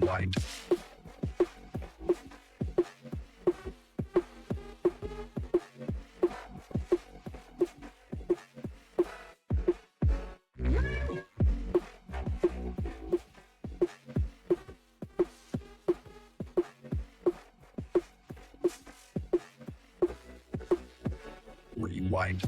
Rewind. Rewind.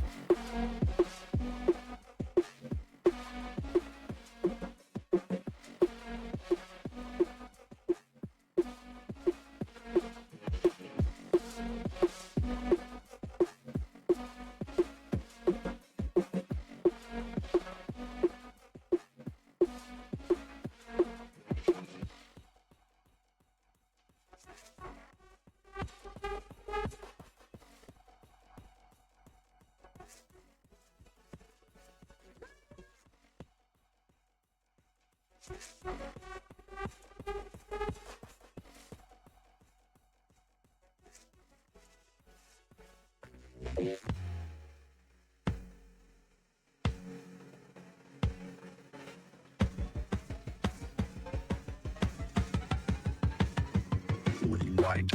Rewind.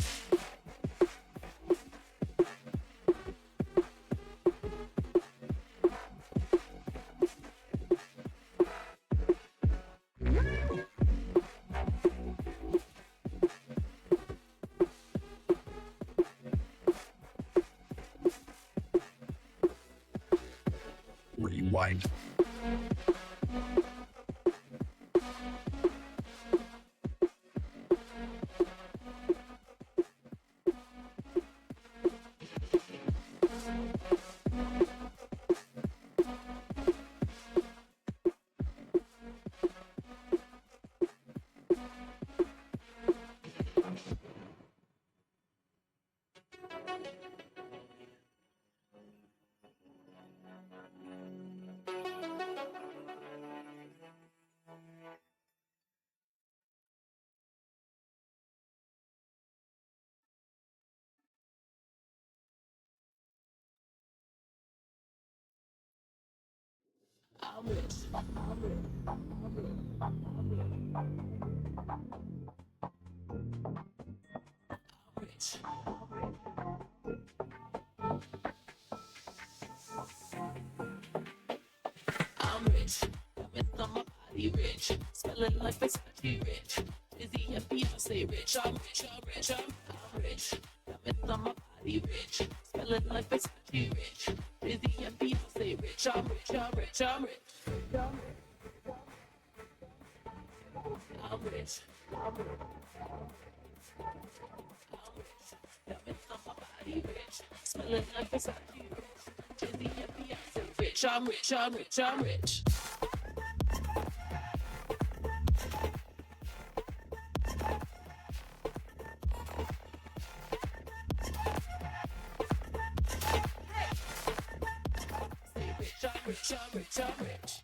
Rewind. I'm rich. I'm rich. I'm rich. I'm rich. I'm rich. Diamonds on my body rich. Smelling like Versace rich. Dizzy and Beyonce rich. I'm rich. I'm rich. I'm rich. Diamonds on my body rich. Smelling like Versace rich. Dizzy and Beyonce rich. I'm rich. I'm rich. I'm rich. I'm rich. I'm rich. Diamonds on my body rich. Smelling like Versace rich. Dizzy and Beyonce rich. I'm rich. I'm rich. I'm rich. I'm rich, I'm rich, I'm rich.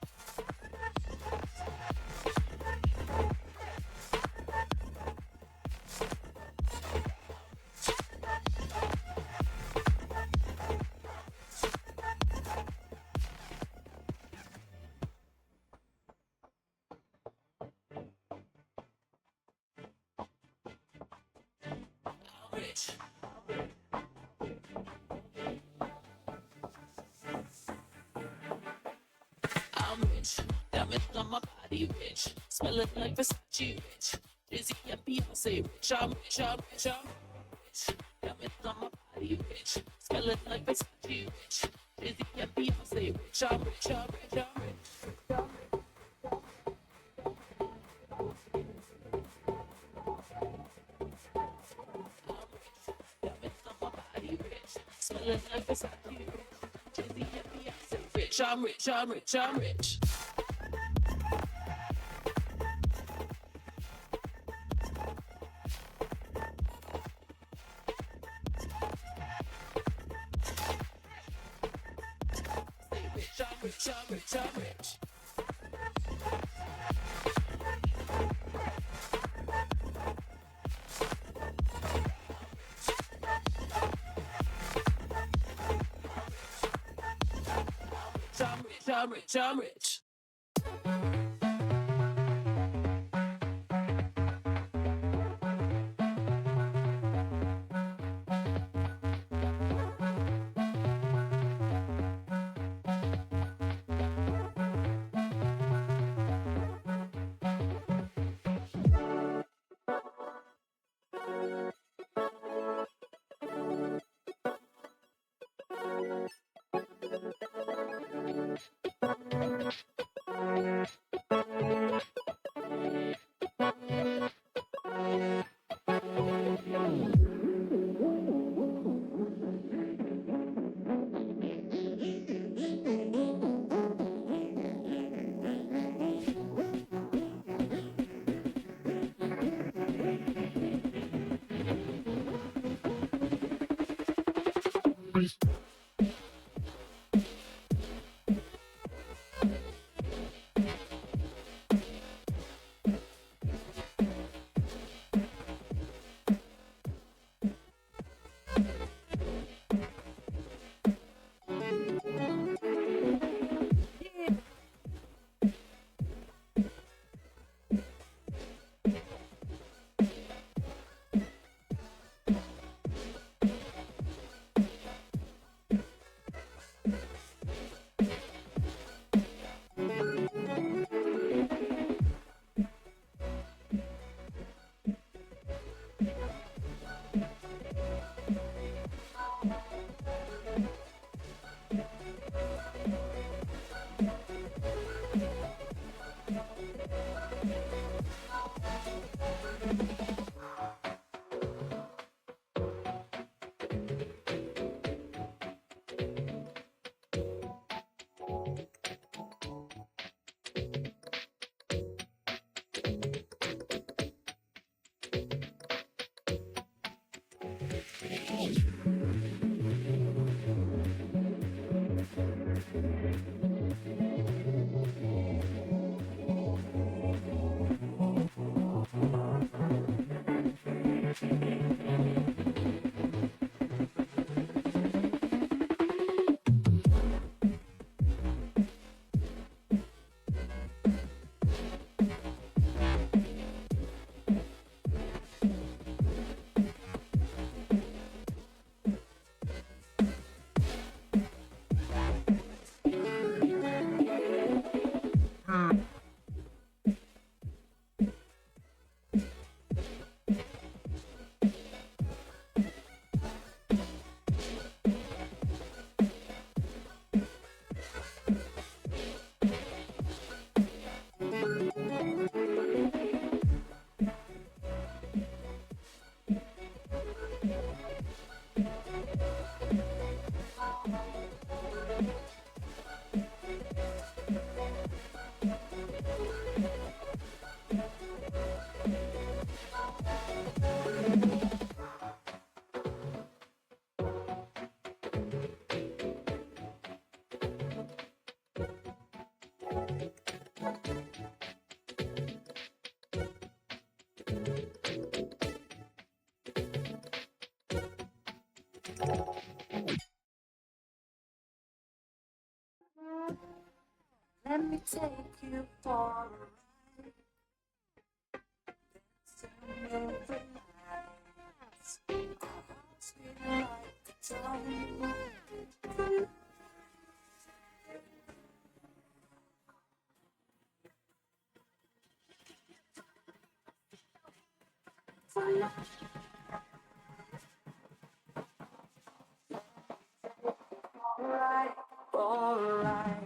I'm rich. I'm rich. Diamonds on my body rich. Smelling like Versace rich. Dizzy and Beyonce rich. I'm rich, I'm rich, I'm rich. Diamonds on my body rich. Smelling like Versace rich. Dizzy and Beyonce rich. I'm rich, I'm rich, I'm rich. Diamonds on my body rich. Smelling like Versace rich. Dizzy and Beyonce rich. I'm rich, I'm rich, I'm rich. I'm rich, I'm rich, I'm rich. I'm rich, I'm rich, I'm rich. Let me take you for a ride. Dancing in the lights. Our hearts feel like a drum. Alright, alright.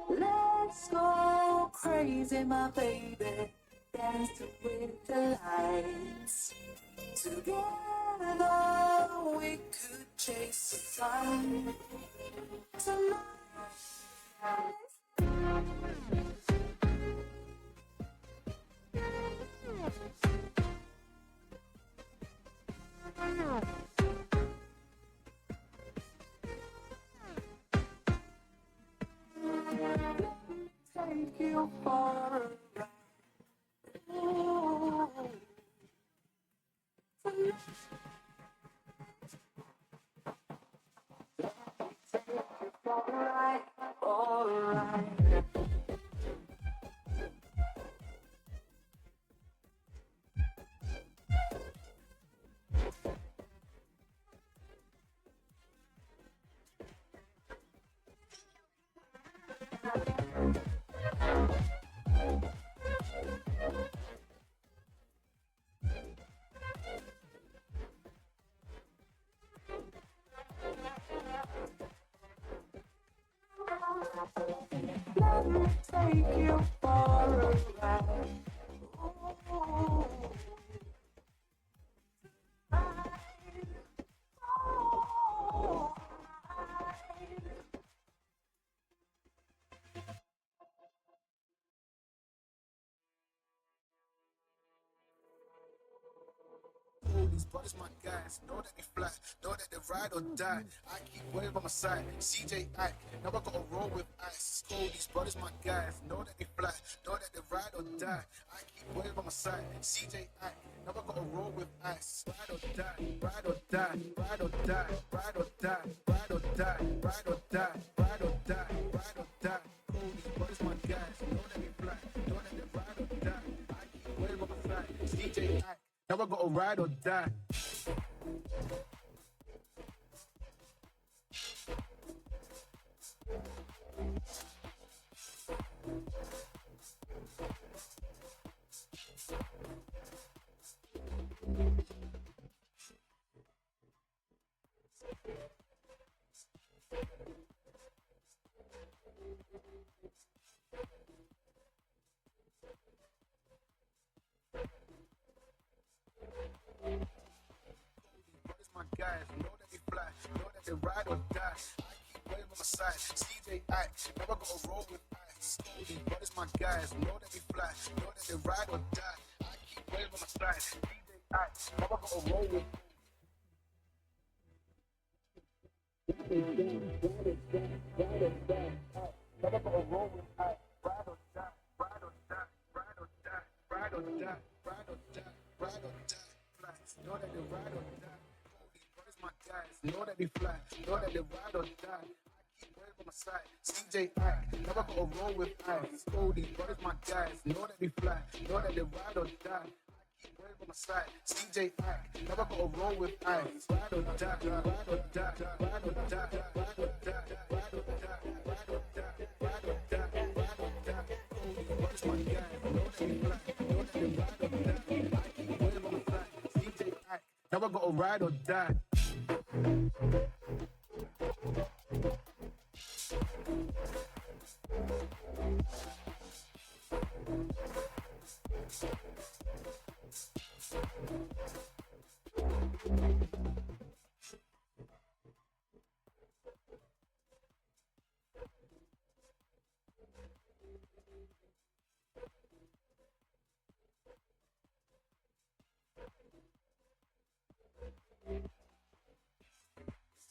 Let's go crazy, my baby, dancing with the lights. Together we could chase the sun tonight. Take you for a ride. Ooh. alright, alright. Let me take you for a ride. Ooh. Oh, These brothers my guys, know that they fly, know that they ride or die. I keep wave on my side, CJ Ike, now I gotta roll with ice. Cold, these brothers my guys, know that they fly, know that they ride or die. I keep wave on my side, CJ Ike, now I gotta roll with ice. Ride or die, ride or die, ride or die, ride or die, ride or die, ride or die, ride or die, ride or die. Cold, these brothers my guys, know that they fly, know that they ride or die. I keep wave on my side, CJ Ike. Now I gotta ride or die. My guys, know that they fly, know that they ride or die. I keep wave on my side, CJ Ike, never gonna roll with ice. These brothers, my guys, know that they fly, know that they ride or die. I keep wave on my side, CJ Ike, never gonna roll with never gonna roll with ice. Ride or die, ride or die, ride or die, ride or die, ride or die, ride or die. Know that they ride or die. My guys, know that they fly, know that they ride or die. I keep wave on my side, CJ Ike, never gonna roll with ice. Oh, these brothers, my guys, know that they fly, know that they ride or die. I keep wave on my side, CJ Ike, never gonna roll with ice. Ride or die, ride or die, ride or die, ride or die, ride or die, ride or die, ride or die, ride or die. Oh, these brothers, my guys, know that they fly, know that they ride or die. I keep wave on my side, CJ Ike, never gonna ride or die.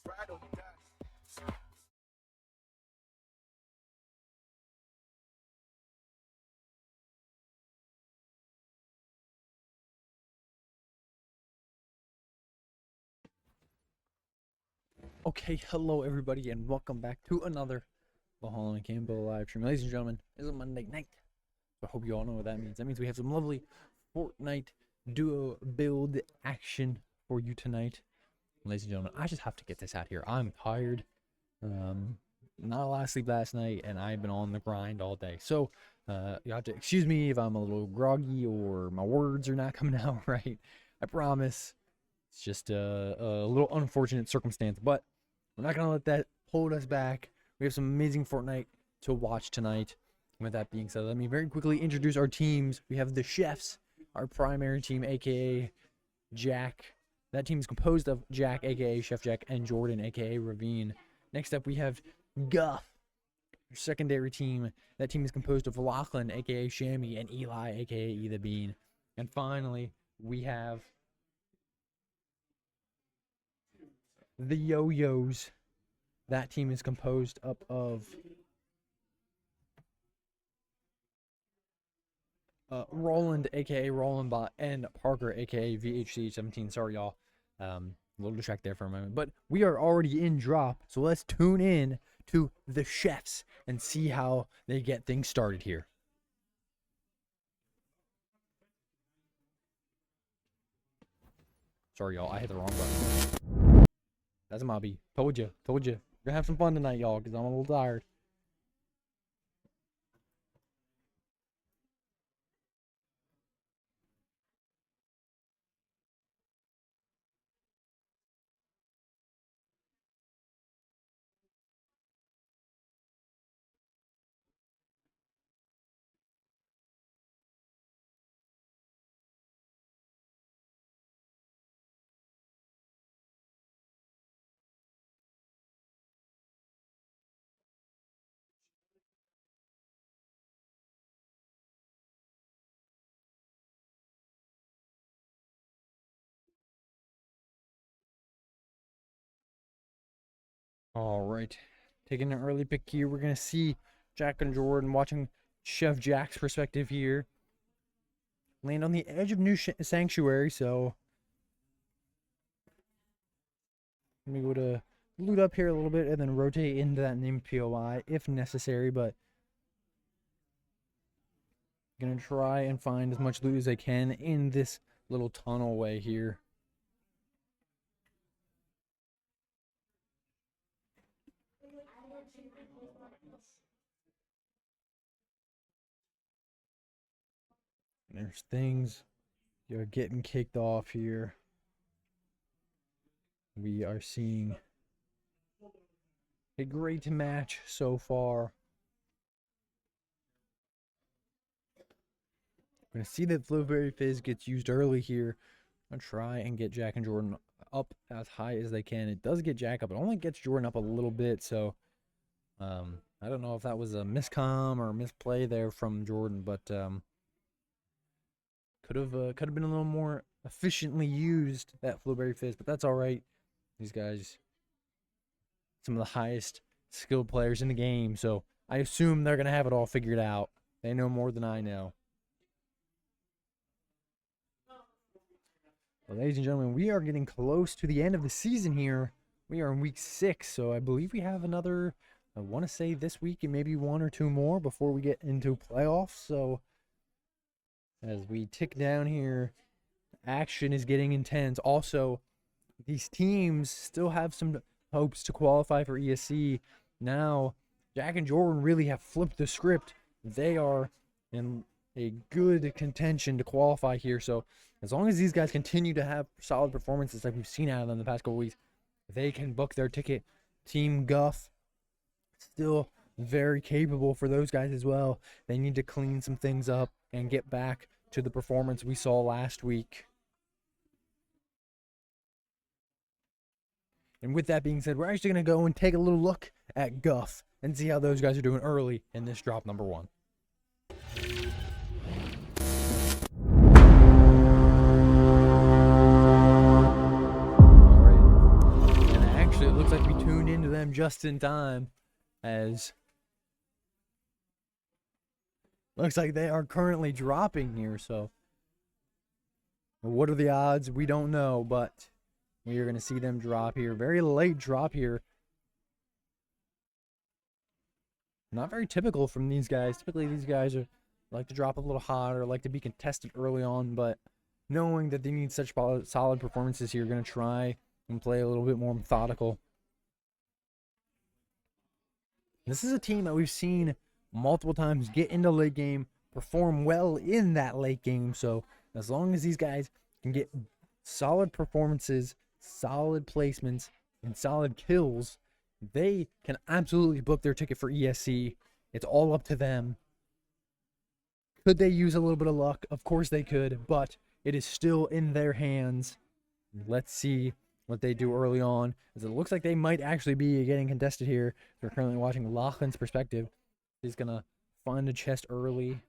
Ride or die. Okay, hello everybody, and welcome back to another Valhalla and Campbell live stream. Ladies and gentlemen, it's a Monday night, so I hope you all know what that means. That means we have some lovely Fortnite duo build action for you tonight. Ladies and gentlemen, I just have to get this out here. I'm tired. Not a lot of sleep last night, and I've been on the grind all day. So, you have to excuse me if I'm a little groggy or my words are not coming out right. I promise. It's just a little unfortunate circumstance, but we're not going to let that hold us back. We have some amazing Fortnite to watch tonight. And with that being said, let me very quickly introduce our teams. We have the Chefs, our primary team, a.k.a. Jack. That team is composed of Jack, a.k.a. Chef Jack, and Jordan, a.k.a. Ravine. Next up, we have Guff, our secondary team. That team is composed of Lachlan, a.k.a. Shammy, and Eli, a.k.a. E the Bean. And finally, we have the Yo-Yoz. That team is composed up of Roland, aka Roland Bot, and Parker, aka VHCH 17. Sorry, y'all. A little distracted there for a moment, but we are already in drop, so let's tune in to the chefs and see how they get things started here. Sorry, y'all. I hit the wrong button. That's a mobby. Told you. We're gonna have some fun tonight, y'all, because I'm a little tired. All right. Taking an early pick here. We're going to see Jack and Jordan watching Chef Jack's perspective here. Land on the edge of New Sanctuary, so let me go to loot up here a little bit and then rotate into that named POI if necessary, but I'm going to try and find as much loot as I can in this little tunnel way here. There's things you're getting kicked off here. We are seeing a great match so far. We're going to see that Blueberry Fizz gets used early here. I'm going to try and get Jack and Jordan up as high as they can. It does get Jack up. It only gets Jordan up a little bit, so I don't know if that was a miscom or a misplay there from Jordan, but could have been a little more efficiently used, that Blueberry Fizz, but that's all right. These guys, some of the highest skilled players in the game, so I assume they're going to have it all figured out. They know more than I know. Well, ladies and gentlemen, we are getting close to the end of the season here. We are in week 6, so I believe we have another, I want to say this week and maybe 1 or 2 more before we get into playoffs. So as we tick down here, action is getting intense. Also, these teams still have some hopes to qualify for ESC. Now, Jack and Jordan really have flipped the script. They are in a good contention to qualify here. So as long as these guys continue to have solid performances like we've seen out of them the past couple weeks, they can book their ticket. Team Guff, still very capable for those guys as well. They need to clean some things up and get back to the performance we saw last week. And with that being said, we're actually going to go and take a little look at Guff and see how those guys are doing early in this drop number 1. Alright. And actually, it looks like we tuned into them just in time, as looks like they are currently dropping here, so what are the odds? We don't know, but we are going to see them drop here. Very late drop here. Not very typical from these guys. Typically, these guys like to drop a little hotter, like to be contested early on, but knowing that they need such solid performances here, going to try and play a little bit more methodical. This is a team that we've seen multiple times get into late game, perform well in that late game. So as long as these guys can get solid performances, solid placements, and solid kills, they can absolutely book their ticket for ESC. It's all up to them. Could they use a little bit of luck? Of course they could, but it is still in their hands. Let's see what they do early on, as it looks like they might actually be getting contested here. We're currently watching Lachlan's perspective. He's going to find a chest early.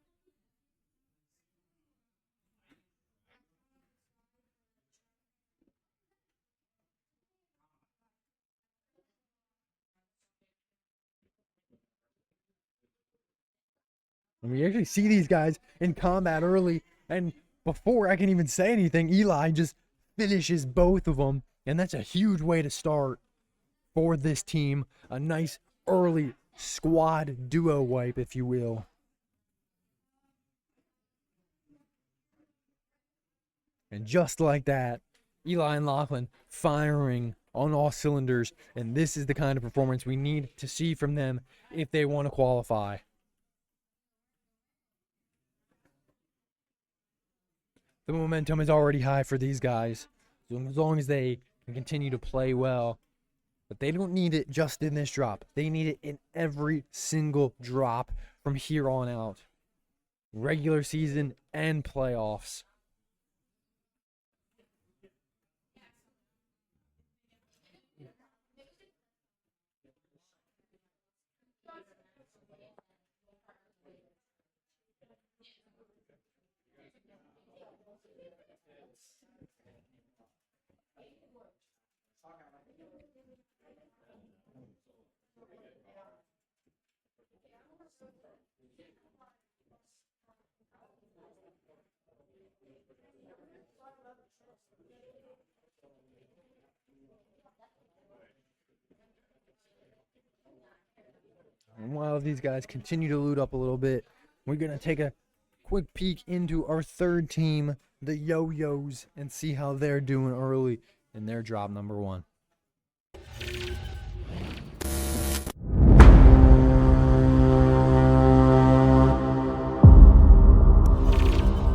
And we actually see these guys in combat early, and before I can even say anything, Eli just finishes both of them, and that's a huge way to start for this team. A nice early squad duo wipe, if you will. And just like that, Eli and Lachlan firing on all cylinders. And this is the kind of performance we need to see from them if they want to qualify. The momentum is already high for these guys, so as long as they can continue to play well. But they don't need it just in this drop. They need it in every single drop from here on out. Regular season and playoffs. And while these guys continue to loot up a little bit, we're going to take a quick peek into our third team, the Yo-Yoz, and see how they're doing early in their drop number 1.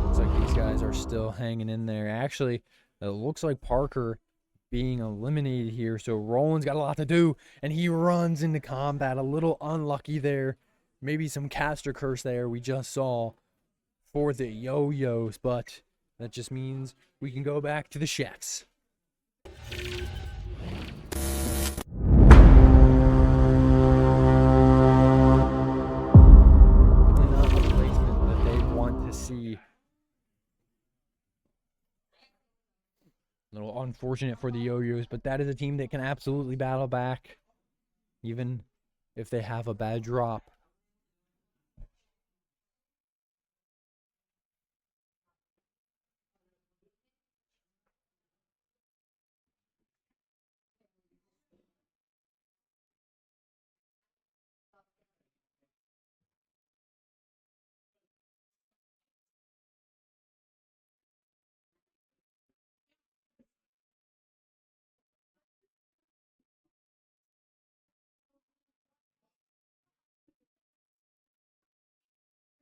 Looks like these guys are still hanging in there. Actually, it looks like Parker being eliminated here, so Roland's got a lot to do, and he runs into combat. A little unlucky there. Maybe some caster curse there we just saw for the Yo-Yoz, but that just means we can go back to the chefs. Definitely not a placement that they want to see. A little unfortunate for the Yo-Yoz, but that is a team that can absolutely battle back, even if they have a bad drop.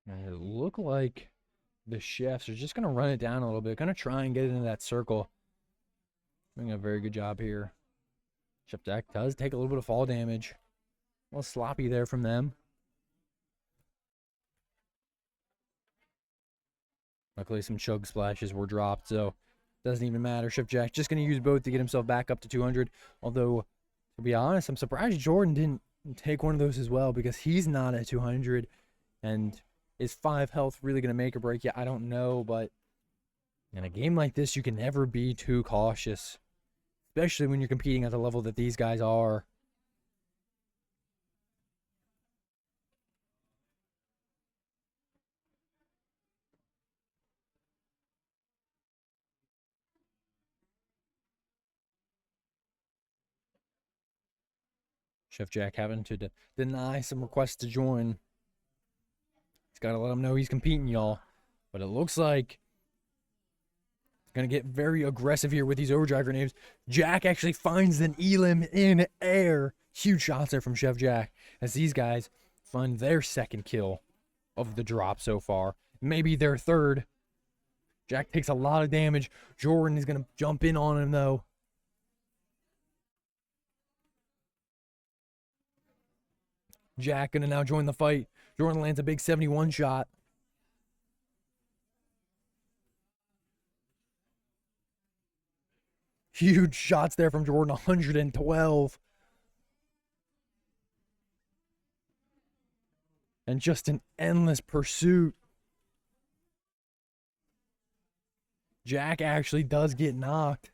And it looked like the chefs are just going to run it down a little bit, going to try and get into that circle. Doing a very good job here. Chef Jack does take a little bit of fall damage. A little sloppy there from them. Luckily, some chug splashes were dropped, so doesn't even matter. Chef Jack just going to use both to get himself back up to 200. Although, to be honest, I'm surprised Jordan didn't take one of those as well, because he's not at 200. And is 5 health really going to make or break you? I don't know, but in a game like this, you can never be too cautious, especially when you're competing at the level that these guys are. Chef Jack having to deny some requests to join. He's got to let him know he's competing, y'all. But it looks like he's going to get very aggressive here with these overdrive grenades. Jack actually finds an elim in air. Huge shots there from Chef Jack as these guys find their second kill of the drop so far. Maybe their third. Jack takes a lot of damage. Jordan is going to jump in on him, though. Jack going to now join the fight. Jordan lands a big 71 shot. Huge shots there from Jordan, 112. And just an endless pursuit. Jack actually does get knocked.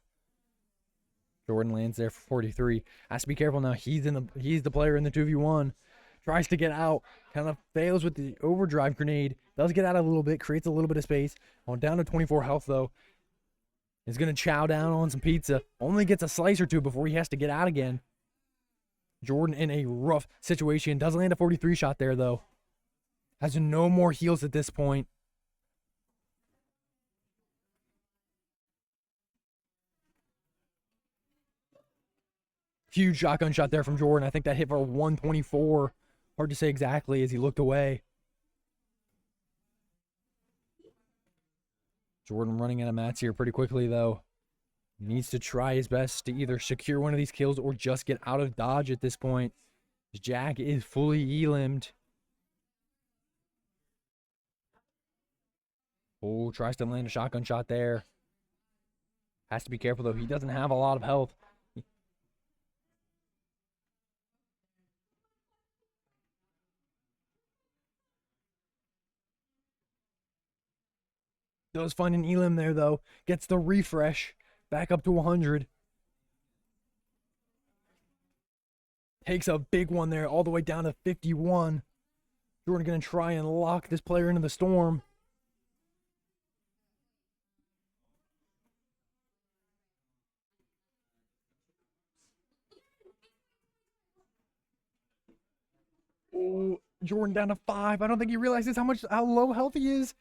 Jordan lands there for 43. Has to be careful now. He's the player in the 2v1. Tries to get out, kind of fails with the overdrive grenade. Does get out a little bit, creates a little bit of space. On down to 24 health, though. Is going to chow down on some pizza. Only gets a slice or two before he has to get out again. Jordan in a rough situation. Does land a 43 shot there, though. Has no more heals at this point. Huge shotgun shot there from Jordan. I think that hit for 124. Hard to say exactly as he looked away. Jordan running out of mats here pretty quickly, though. Needs to try his best to either secure one of these kills or just get out of dodge at this point. Jack is fully elimed. Oh, tries to land a shotgun shot there. Has to be careful, though. He doesn't have a lot of health. Does find an elim there, though. Gets the refresh. Back up to 100. Takes a big one there, all the way down to 51. Jordan going to try and lock this player into the storm. Oh, Jordan down to 5. I don't think he realizes how low health he is.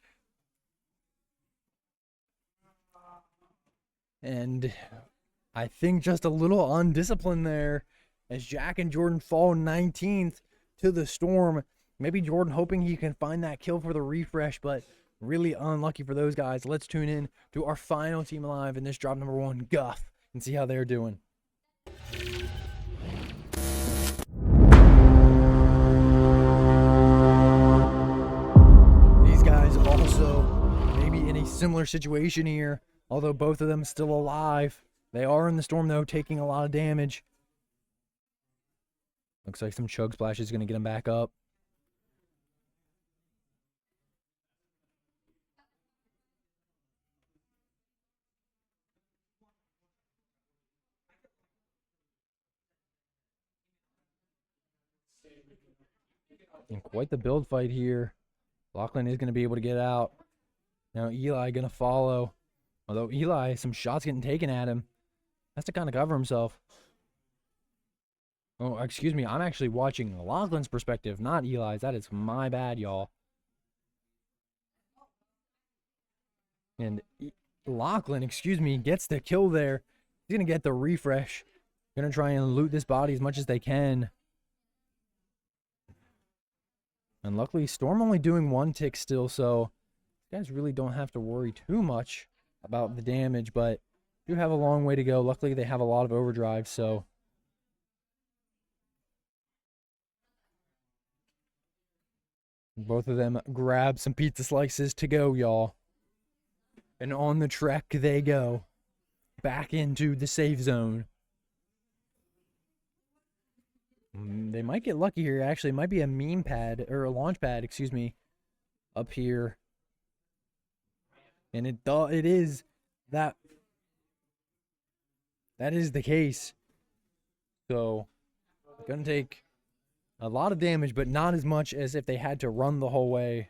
And I think just a little undisciplined there as Jack and Jordan fall 19th to the storm. Maybe Jordan hoping he can find that kill for the refresh, but really unlucky for those guys. Let's tune in to our final team alive in this drop number 1, Guff, and see how they're doing. These guys also maybe in a similar situation here. Although both of them still alive. They are in the storm, though, taking a lot of damage. Looks like some chug splash is going to get him back up. And quite the build fight here. Lachlan is going to be able to get out. Now Eli going to follow. Although Eli, some shots getting taken at him. Has to kind of cover himself. Oh, excuse me. I'm actually watching Lachlan's perspective, not Eli's. That is my bad, y'all. And Lachlan, excuse me, gets the kill there. He's going to get the refresh. Going to try and loot this body as much as they can. And luckily, Storm only doing 1 tick still, so you guys really don't have to worry too much about the damage, but do have a long way to go. Luckily, they have a lot of overdrive, so both of them grab some pizza slices to go, y'all. And on the trek they go. Back into the safe zone. They might get lucky here, actually. It might be a meme pad, or a launch pad, excuse me, up here. And it is that is the case. So, gonna take a lot of damage, but not as much as if they had to run the whole way.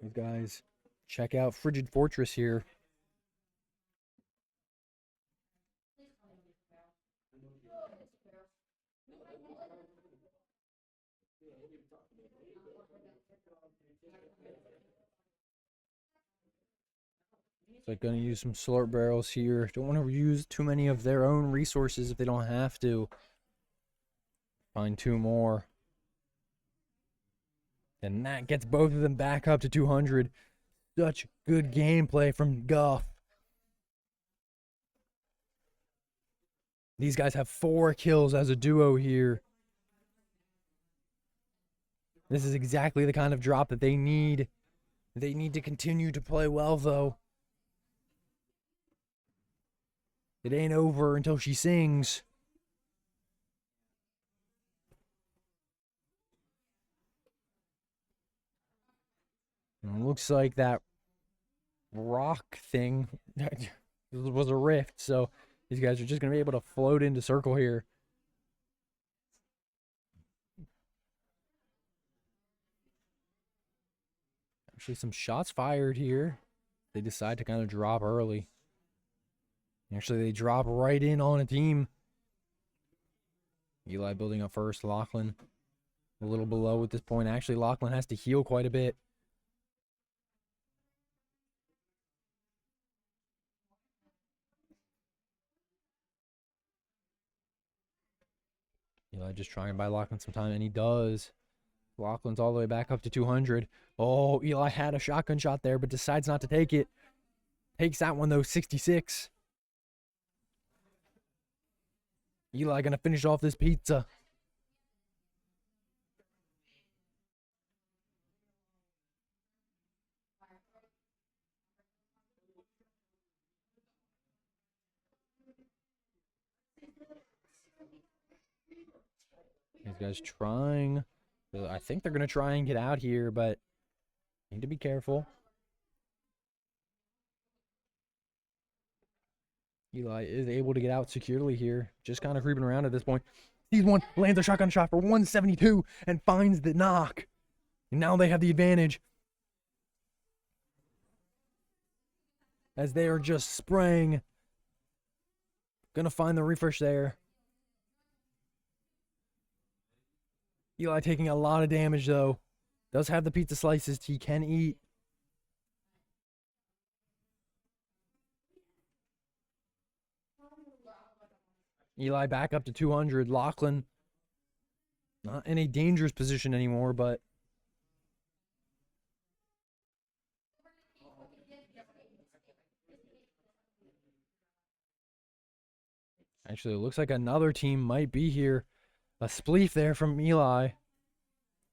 These guys check out Frigid Fortress here. So going to use some slurp barrels here. Don't want to use too many of their own resources if they don't have to. Find 2 more. And that gets both of them back up to 200. Such good gameplay from Guff. These guys have 4 kills as a duo here. This is exactly the kind of drop that they need. They need to continue to play well, though. It ain't over until she sings. And it looks like that rock thing was a rift, so these guys are just going to be able to float into circle here. Actually, some shots fired here. They decide to kind of drop early. Actually, they drop right in on a team. Eli building up first. Lachlan a little below at this point. Actually, Lachlan has to heal quite a bit. Eli just trying to buy Lachlan some time, and he does. Lachlan's all the way back up to 200. Oh, Eli had a shotgun shot there, but decides not to take it. Takes that one, though, 66. Eli gonna finish off this pizza. These guys trying. I think they're gonna try and get out here, but need to be careful. Eli is able to get out securely here. Just kind of creeping around at this point. Sees one, lands a shotgun shot for 172, and finds the knock. And now they have the advantage. As they are just spraying. Gonna find the refresh there. Eli taking a lot of damage, though. Does have the pizza slices he can eat. Eli back up to 200. Lachlan not in a dangerous position anymore, but actually it looks like another team might be here. A spleef there from Eli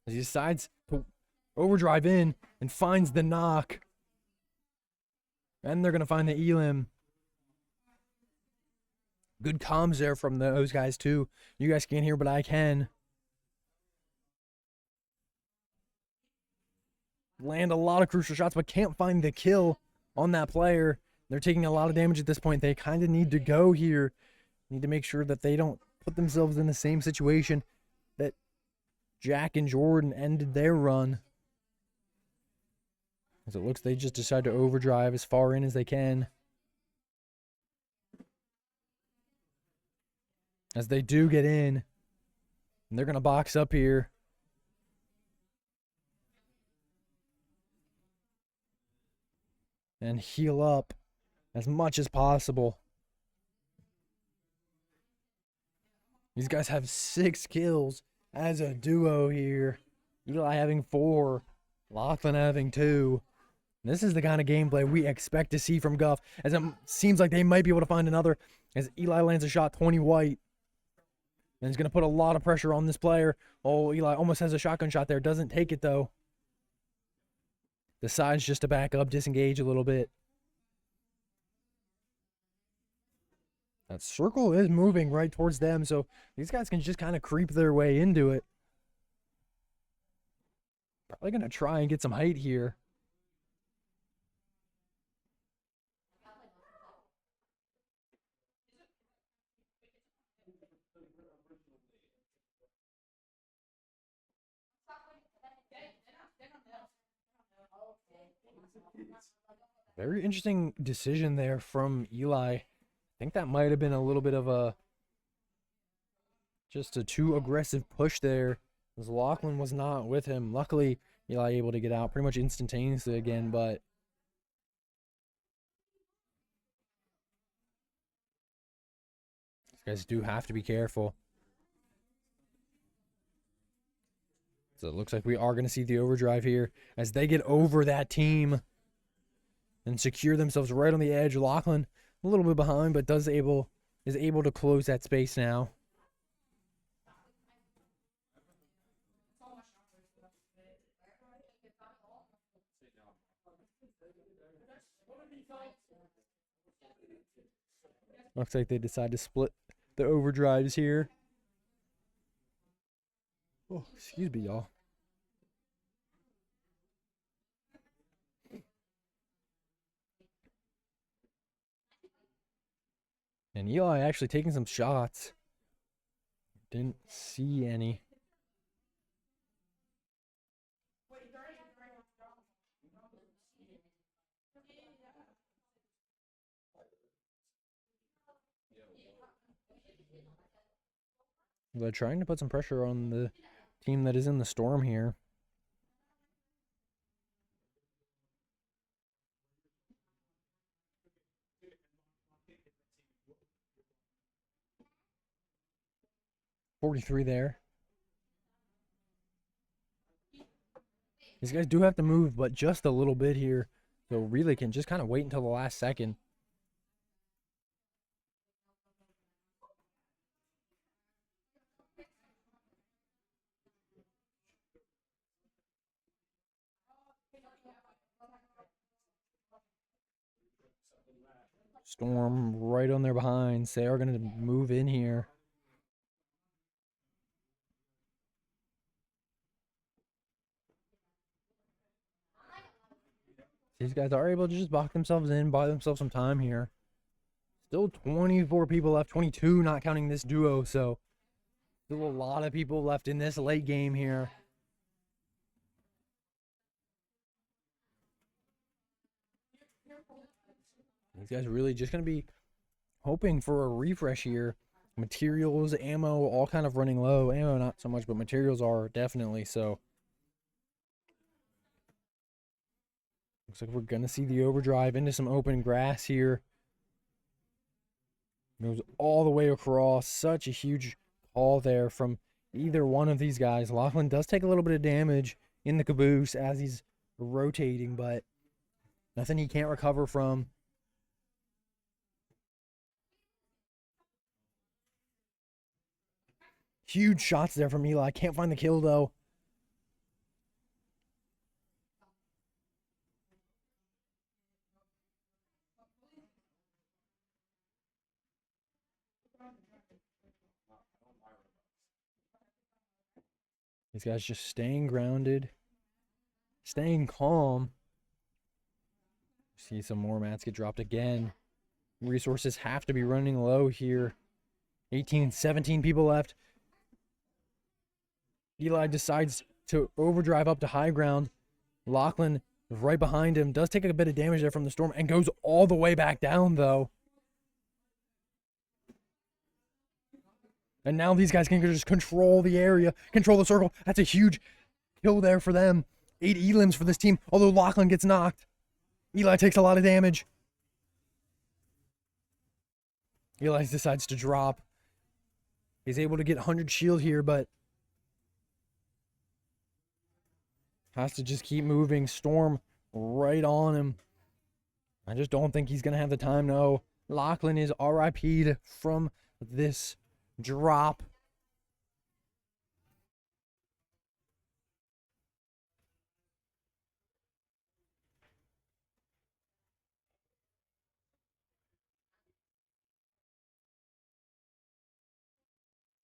as he decides to overdrive in and finds the knock. And they're going to find the Elim. Good comms there from those guys, too. You guys can't hear, but I can. Land a lot of crucial shots, but can't find the kill on that player. They're taking a lot of damage at this point. They kind of need to go here. Need to make sure that they don't put themselves in the same situation that Jack and Jordan ended their run. As it looks, they just decide to overdrive as far in as they can. As they do get in, and they're going to box up here. And heal up as much as possible. These guys have 6 kills as a duo here. Eli having 4, Lachlan having 2. This is the kind of gameplay we expect to see from Guff, as it seems like they might be able to find another, as Eli lands a shot 20 white. And he's going to put a lot of pressure on this player. Oh, Eli almost has a shotgun shot there. Doesn't take it, though. Decides just to back up, disengage a little bit. That circle is moving right towards them, so these guys can just kind of creep their way into it. Probably going to try and get some height here. Very interesting decision there from Eli. I think that might have been a little bit of just a too aggressive push there, as Lachlan was not with him. Luckily, Eli able to get out pretty much instantaneously again, but these guys do have to be careful. So it looks like we are going to see the overdrive here as they get over that team and secure themselves right on the edge. Lachlan a little bit behind, but is able to close that space now. Looks like they decide to split the overdrives here. Oh, excuse me, y'all. And Eli actually taking some shots. Didn't see any. They're trying to put some pressure on the team that is in the storm here. .43 there. These guys do have to move, but just a little bit here. So really can just kind of wait until the last second. Storm right on their behinds. They are going to move in here. These guys are able to just box themselves in, buy themselves some time here. Still 24 people left, 22 not counting this duo, so still a lot of people left in this late game here. These guys are really just going to be hoping for a refresh here. Materials, ammo, all kind of running low. Ammo not so much, but materials are definitely so. Looks like we're going to see the overdrive into some open grass here. Goes all the way across. Such a huge call there from either one of these guys. Lachlan does take a little bit of damage in the caboose as he's rotating, but nothing he can't recover from. Huge shots there from Eli. Can't find the kill, though. These guys just staying grounded, staying calm. See some more mats get dropped again. Resources have to be running low here. 18, 17 people left. Eli decides to overdrive up to high ground. Lachlan is right behind him. Does take a bit of damage there from the storm and goes all the way back down, though. And now these guys can just control the area, control the circle. That's a huge kill there for them. 8 elims for this team, although Lachlan gets knocked. Eli takes a lot of damage. Eli decides to drop. He's able to get 100 shield here, but has to just keep moving. Storm right on him. I just don't think he's going to have the time. No, Lachlan is RIP'd from this drop.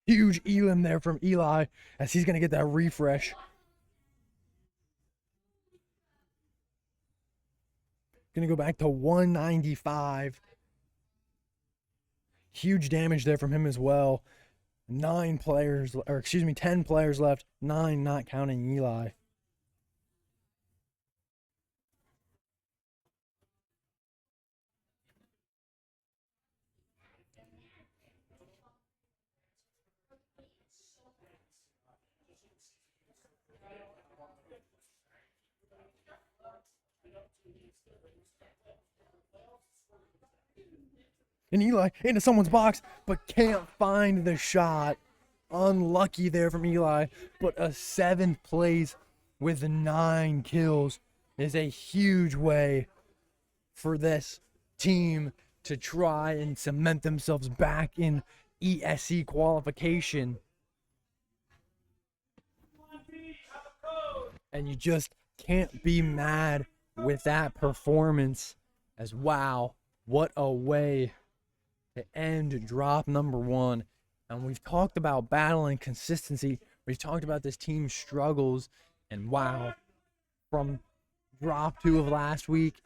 Huge elim there from Eli as he's going to get that refresh. Going to go back to 195. Huge damage there from him as well. 10 players left. 9 not counting Eli. And Eli into someone's box, but can't find the shot. Unlucky there from Eli, but a 7th place with 9 kills is a huge way for this team to try and cement themselves back in ESC qualification. And you just can't be mad with that performance, as wow, what a way to end drop number 1. And we've talked about battle and consistency. We've talked about this team's struggles, and wow, from drop 2 of last week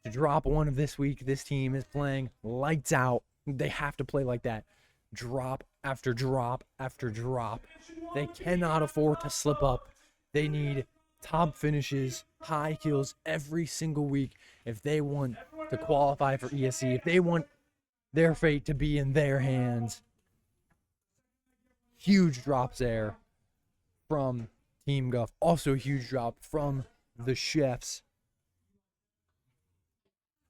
to drop 1 of this week, this team is playing lights out. They have to play like that. Drop after drop after drop. They cannot afford to slip up. They need top finishes, high kills every single week if they want to qualify for ESC, if they want their fate to be in their hands. Huge drops there from Team Guff. Also a huge drop from the Chefs.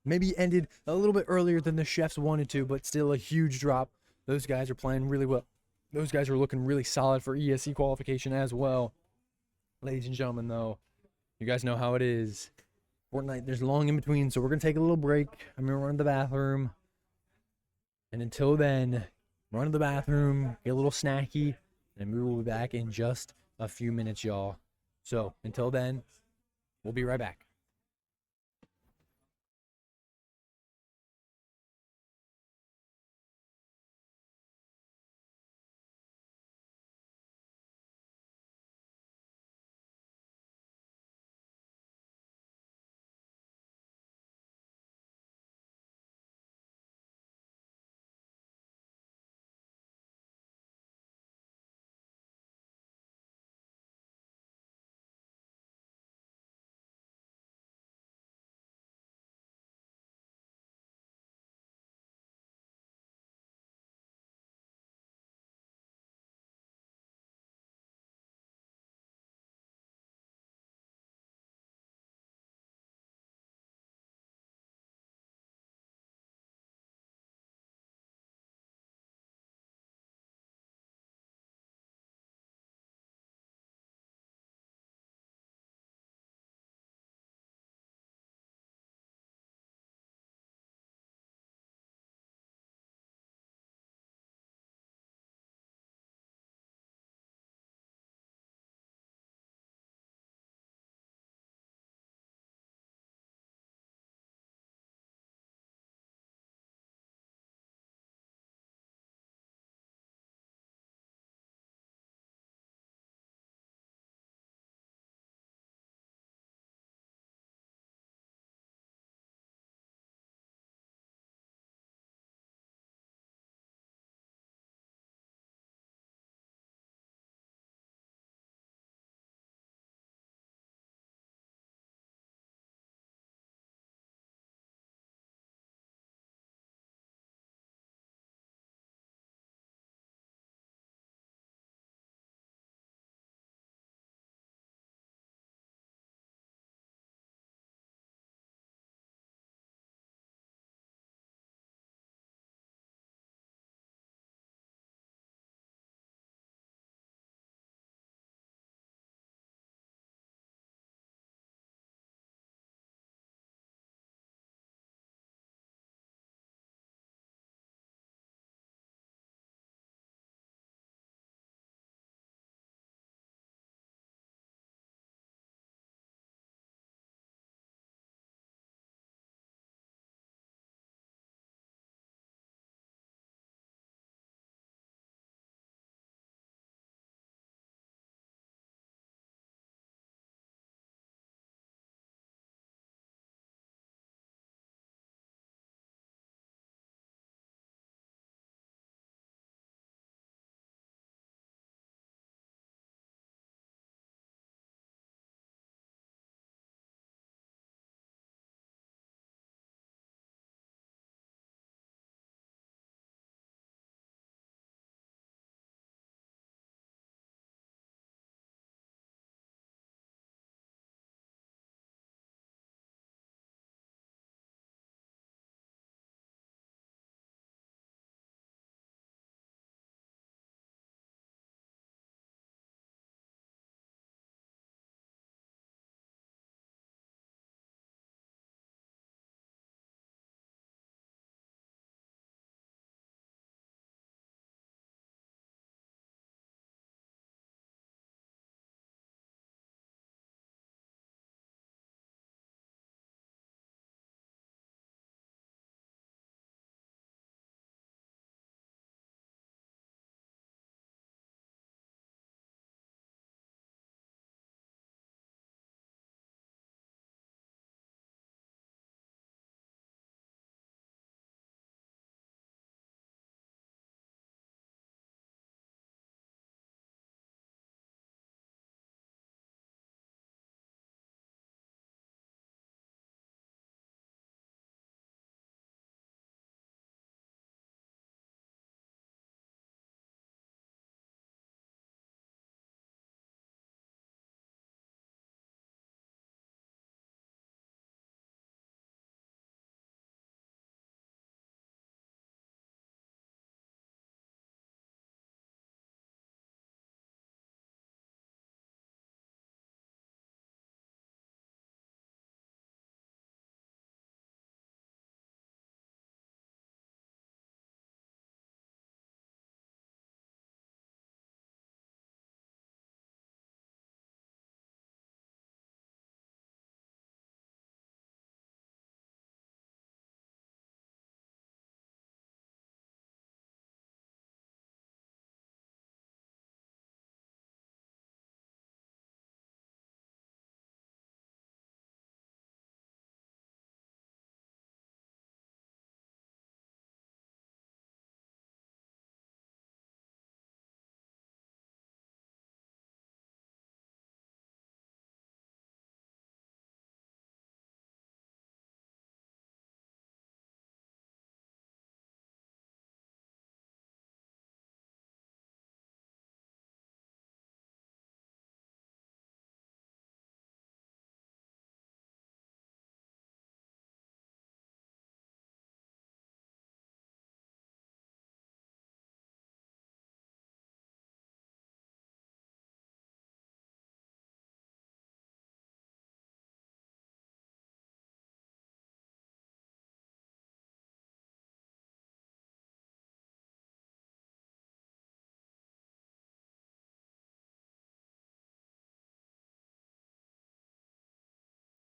Maybe ended a little bit earlier than the Chefs wanted to, but still a huge drop. Those guys are playing really well. Those guys are looking really solid for ESC qualification as well. Ladies and gentlemen, though, you guys know how it is. Fortnite, there's long in between, so we're going to take a little break. I'm going to run to the bathroom. And until then, run to the bathroom, get a little snacky, and we will be back in just a few minutes, y'all. So, until then, we'll be right back.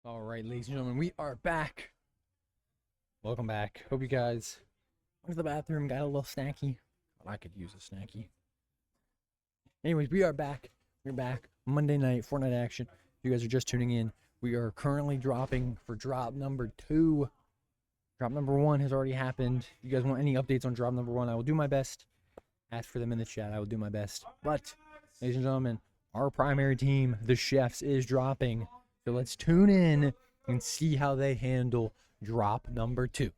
All right, ladies and gentlemen, we are back. Welcome back. Hope you guys went to the bathroom, got a little snacky. I could use a snacky. Anyways, we are back. We're back. Monday night, Fortnite action. If you guys are just tuning in, we are currently dropping for drop number 2. Drop number 1 has already happened. If you guys want any updates on drop number 1, I will do my best. Ask for them in the chat. I will do my best. But, ladies and gentlemen, our primary team, the Chefs, is dropping. So let's tune in and see how they handle drop number 2.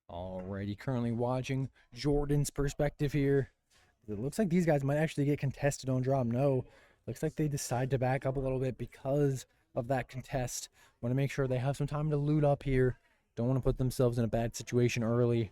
Alrighty, currently watching Jordan's perspective here. It looks like these guys might actually get contested on drop. No, looks like they decide to back up a little bit because of that contest. Want to make sure they have some time to loot up here. Don't want to put themselves in a bad situation early.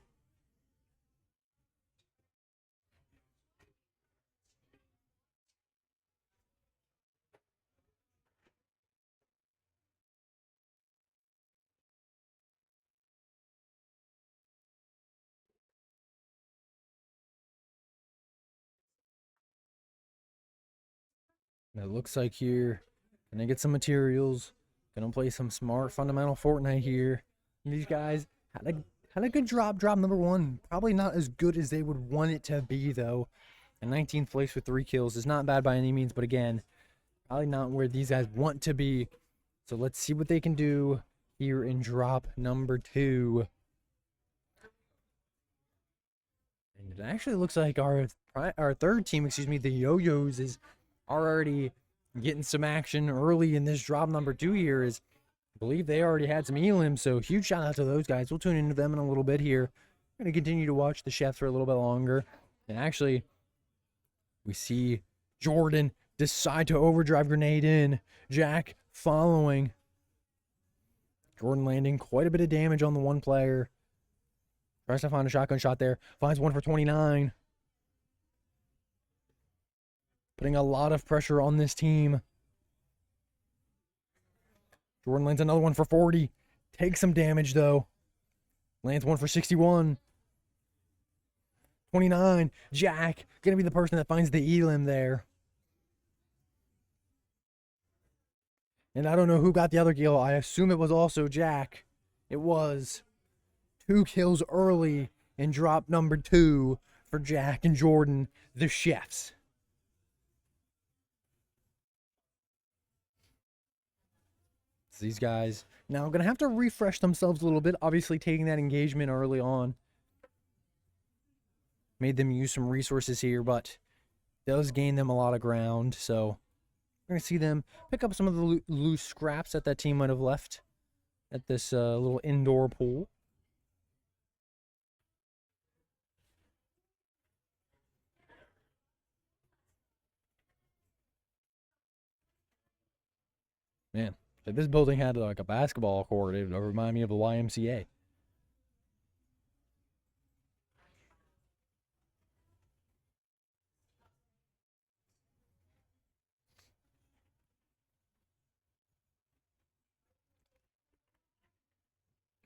And it looks like here, gonna get some materials, gonna play some smart fundamental Fortnite here. And these guys had a good drop number 1. Probably not as good as they would want it to be though. And 19th place with 3 kills is not bad by any means, but again, probably not where these guys want to be. So let's see what they can do here in drop number 2. And it actually looks like our third team, the Yo-Yoz, is already getting some action early in this drop number 2 here. I believe they already had some elims, so huge shout out to those guys. We'll tune into them in a little bit here. We're going to continue to watch the Chefs for a little bit longer. And actually, we see Jordan decide to overdrive grenade in. Jack following. Jordan landing quite a bit of damage on the one player. Tries to find a shotgun shot there. Finds one for 29. Putting a lot of pressure on this team. Jordan lands another one for 40. Takes some damage, though. Lands one for 61. 29. Jack, going to be the person that finds the elim there. And I don't know who got the other kill. I assume it was also Jack. It was. 2 kills early in drop number 2 for Jack and Jordan, the Chefs. These guys now going to have to refresh themselves a little bit. Obviously, taking that engagement early on made them use some resources here, but does gain them a lot of ground. So we're going to see them pick up some of the loose scraps that team might have left at this little indoor pool. Man. If this building had like a basketball court, it would remind me of the YMCA.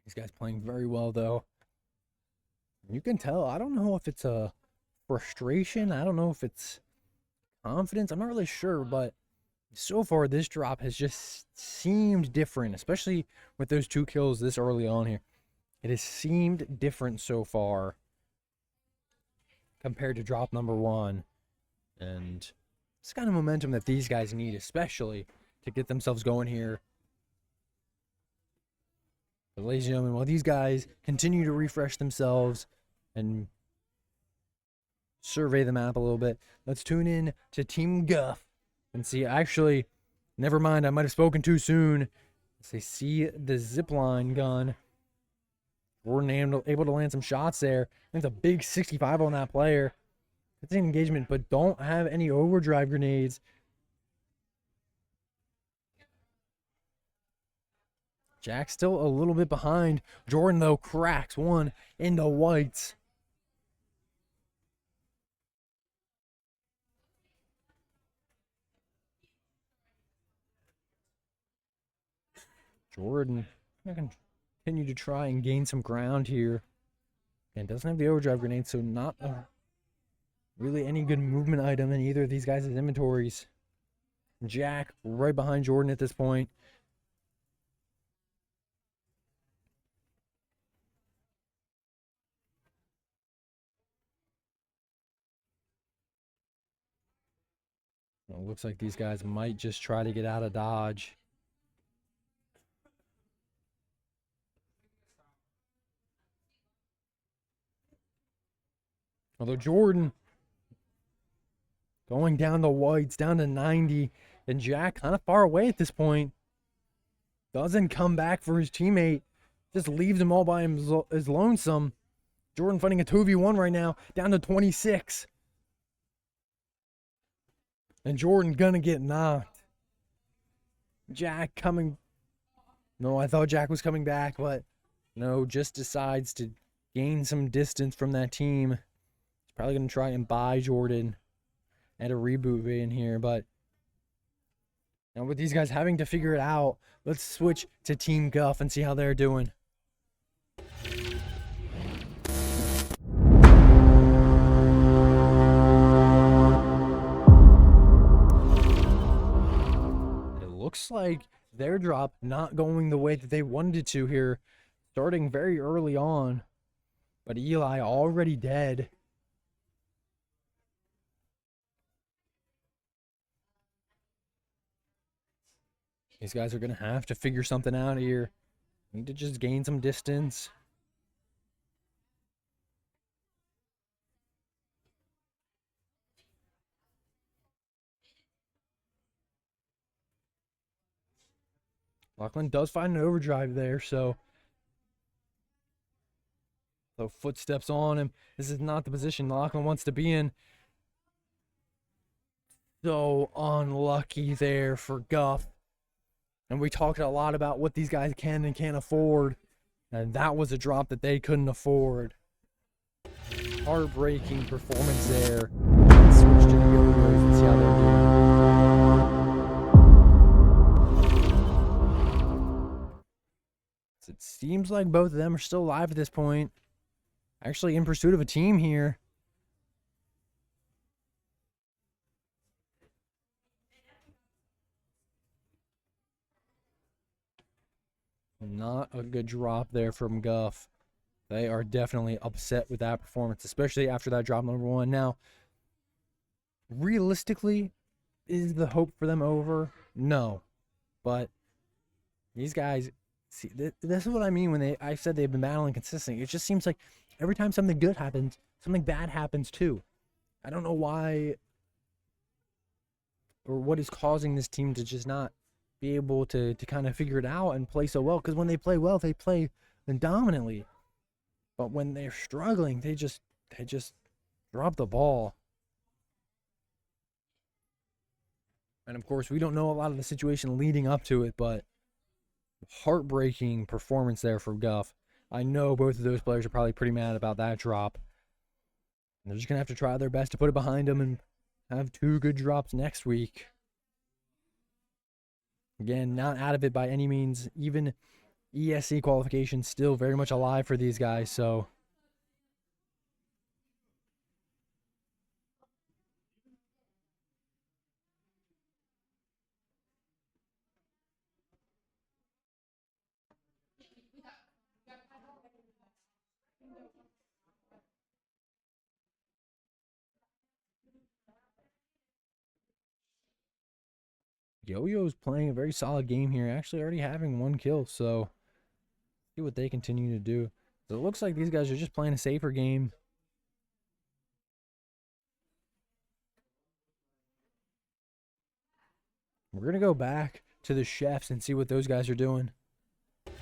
These guys playing very well, though. You can tell. I don't know if it's a frustration. I don't know if it's confidence. I'm not really sure, but so far, this drop has just seemed different, especially with those 2 kills this early on here. It has seemed different so far compared to drop number 1. And it's kind of momentum that these guys need, especially to get themselves going here. But ladies and gentlemen, while these guys continue to refresh themselves and survey the map a little bit, let's tune in to Team Guff. And see, actually, never mind, I might have spoken too soon. They see the zipline gun. Jordan able to land some shots there. That's a big 65 on that player. It's an engagement, but don't have any overdrive grenades. Jack's still a little bit behind. Jordan, though, cracks one into whites. Jordan going to continue to try and gain some ground here. And doesn't have the overdrive grenade, so not a really any good movement item in either of these guys' inventories. Jack right behind Jordan at this point. Well, it looks like these guys might just try to get out of Dodge. Although Jordan going down the whites, down to 90, and Jack kind of far away at this point. Doesn't come back for his teammate. Just leaves him all by his lonesome. Jordan fighting a 2v1 right now, down to 26. And Jordan gonna get knocked. Jack coming. No, I thought Jack was coming back, but no, just decides to gain some distance from that team. He's probably gonna try and buy Jordan at a reboot in here, but now with these guys having to figure it out, let's switch to Team Guff and see how they're doing. It looks like their drop not going the way that they wanted it to here, starting very early on, but Eli already dead. These guys are going to have to figure something out here. Need to just gain some distance. Lachlan does find an overdrive there, so footsteps on him. This is not the position Lachlan wants to be in. So unlucky there for Guff. And we talked a lot about what these guys can and can't afford. And that was a drop that they couldn't afford. Heartbreaking performance there. Let's switch to the Yo-Yoz and see how they're doing. So it seems like both of them are still alive at this point. Actually in pursuit of a team here. Not a good drop there from Guff. They are definitely upset with that performance, especially after that drop number one. Now, realistically, is the hope for them over? No. But these guys, see, this is what I mean when I said they've been battling consistently. It just seems like every time something good happens, something bad happens too. I don't know why or what is causing this team to just not be able to kind of figure it out and play so well, because when they play well, they play dominantly. But when they're struggling, they just drop the ball. And of course, we don't know a lot of the situation leading up to it, but heartbreaking performance there for Guff. I know both of those players are probably pretty mad about that drop. They're just going to have to try their best to put it behind them and have two good drops next week. Again, not out of it by any means. Even ESC qualification still very much alive for these guys, so Yo-Yo's playing a very solid game here, actually already having one kill, so see what they continue to do. So it looks like these guys are just playing a safer game. We're going to go back to the chefs and see what those guys are doing. So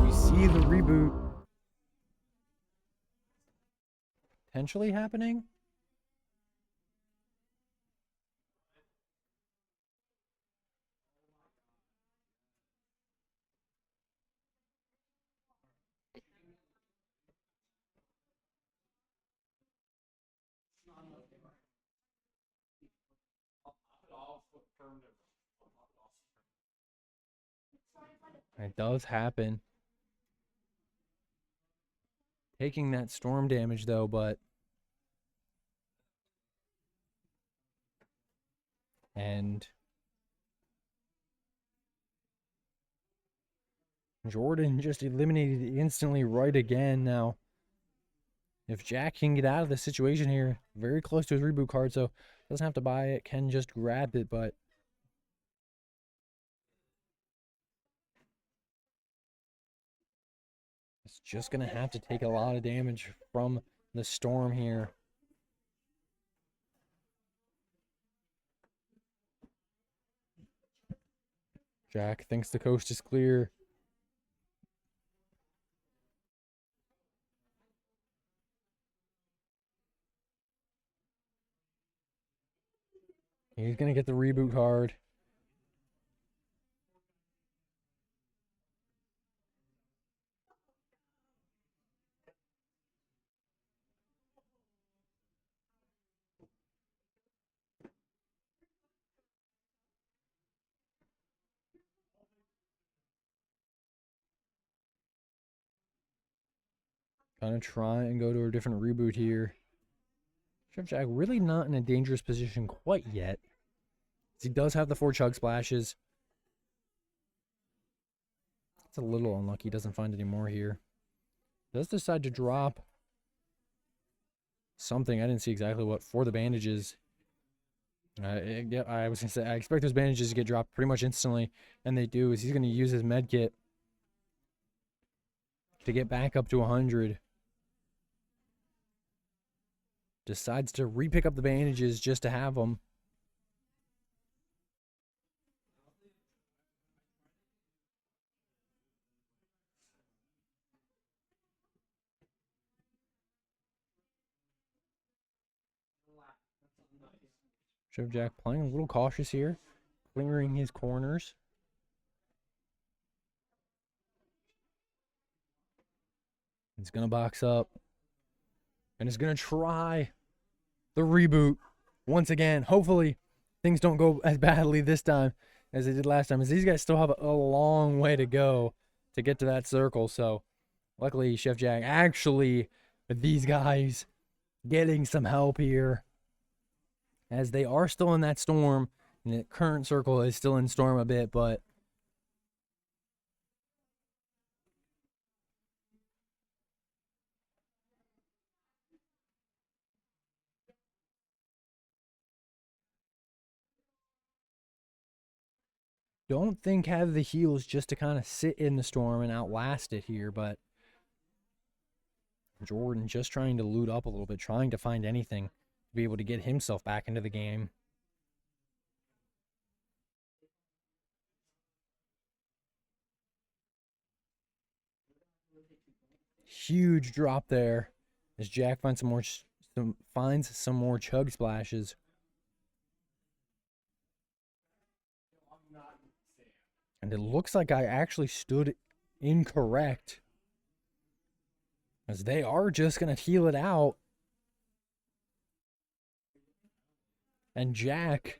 we see the reboot potentially happening. It does happen. Taking that storm damage though, but and Jordan just eliminated instantly right again now. If Jack can get out of the situation here, very close to his reboot card, so doesn't have to buy it, can just grab it, but it's just going to have to take a lot of damage from the storm here. Jack thinks the coast is clear. He's going to get the reboot card. Gonna try and go to a different reboot here. Chef Jack really not in a dangerous position quite yet. He does have the 4 chug splashes. It's a little unlucky. He doesn't find any more here. Does decide to drop something. I didn't see exactly what for the bandages. Yeah, I was gonna say I expect those bandages to get dropped pretty much instantly, and they do. Is he's gonna use his med kit to get back up to 100. Decides to re-pick up the bandages just to have them. Chef Jack playing a little cautious here, clearing his corners. He's going to box up. And is going to try the reboot once again. Hopefully, things don't go as badly this time as they did last time, as these guys still have a long way to go to get to that circle. So, luckily, Chef Jack actually, with these guys, getting some help here, as they are still in that storm, and the current circle is still in storm a bit, but don't think have the heals just to kind of sit in the storm and outlast it here, but Jordan just trying to loot up a little bit, trying to find anything to be able to get himself back into the game. Huge drop there as Jack finds some more chug splashes. And it looks like I actually stood incorrect, as they are just going to heal it out. And Jack,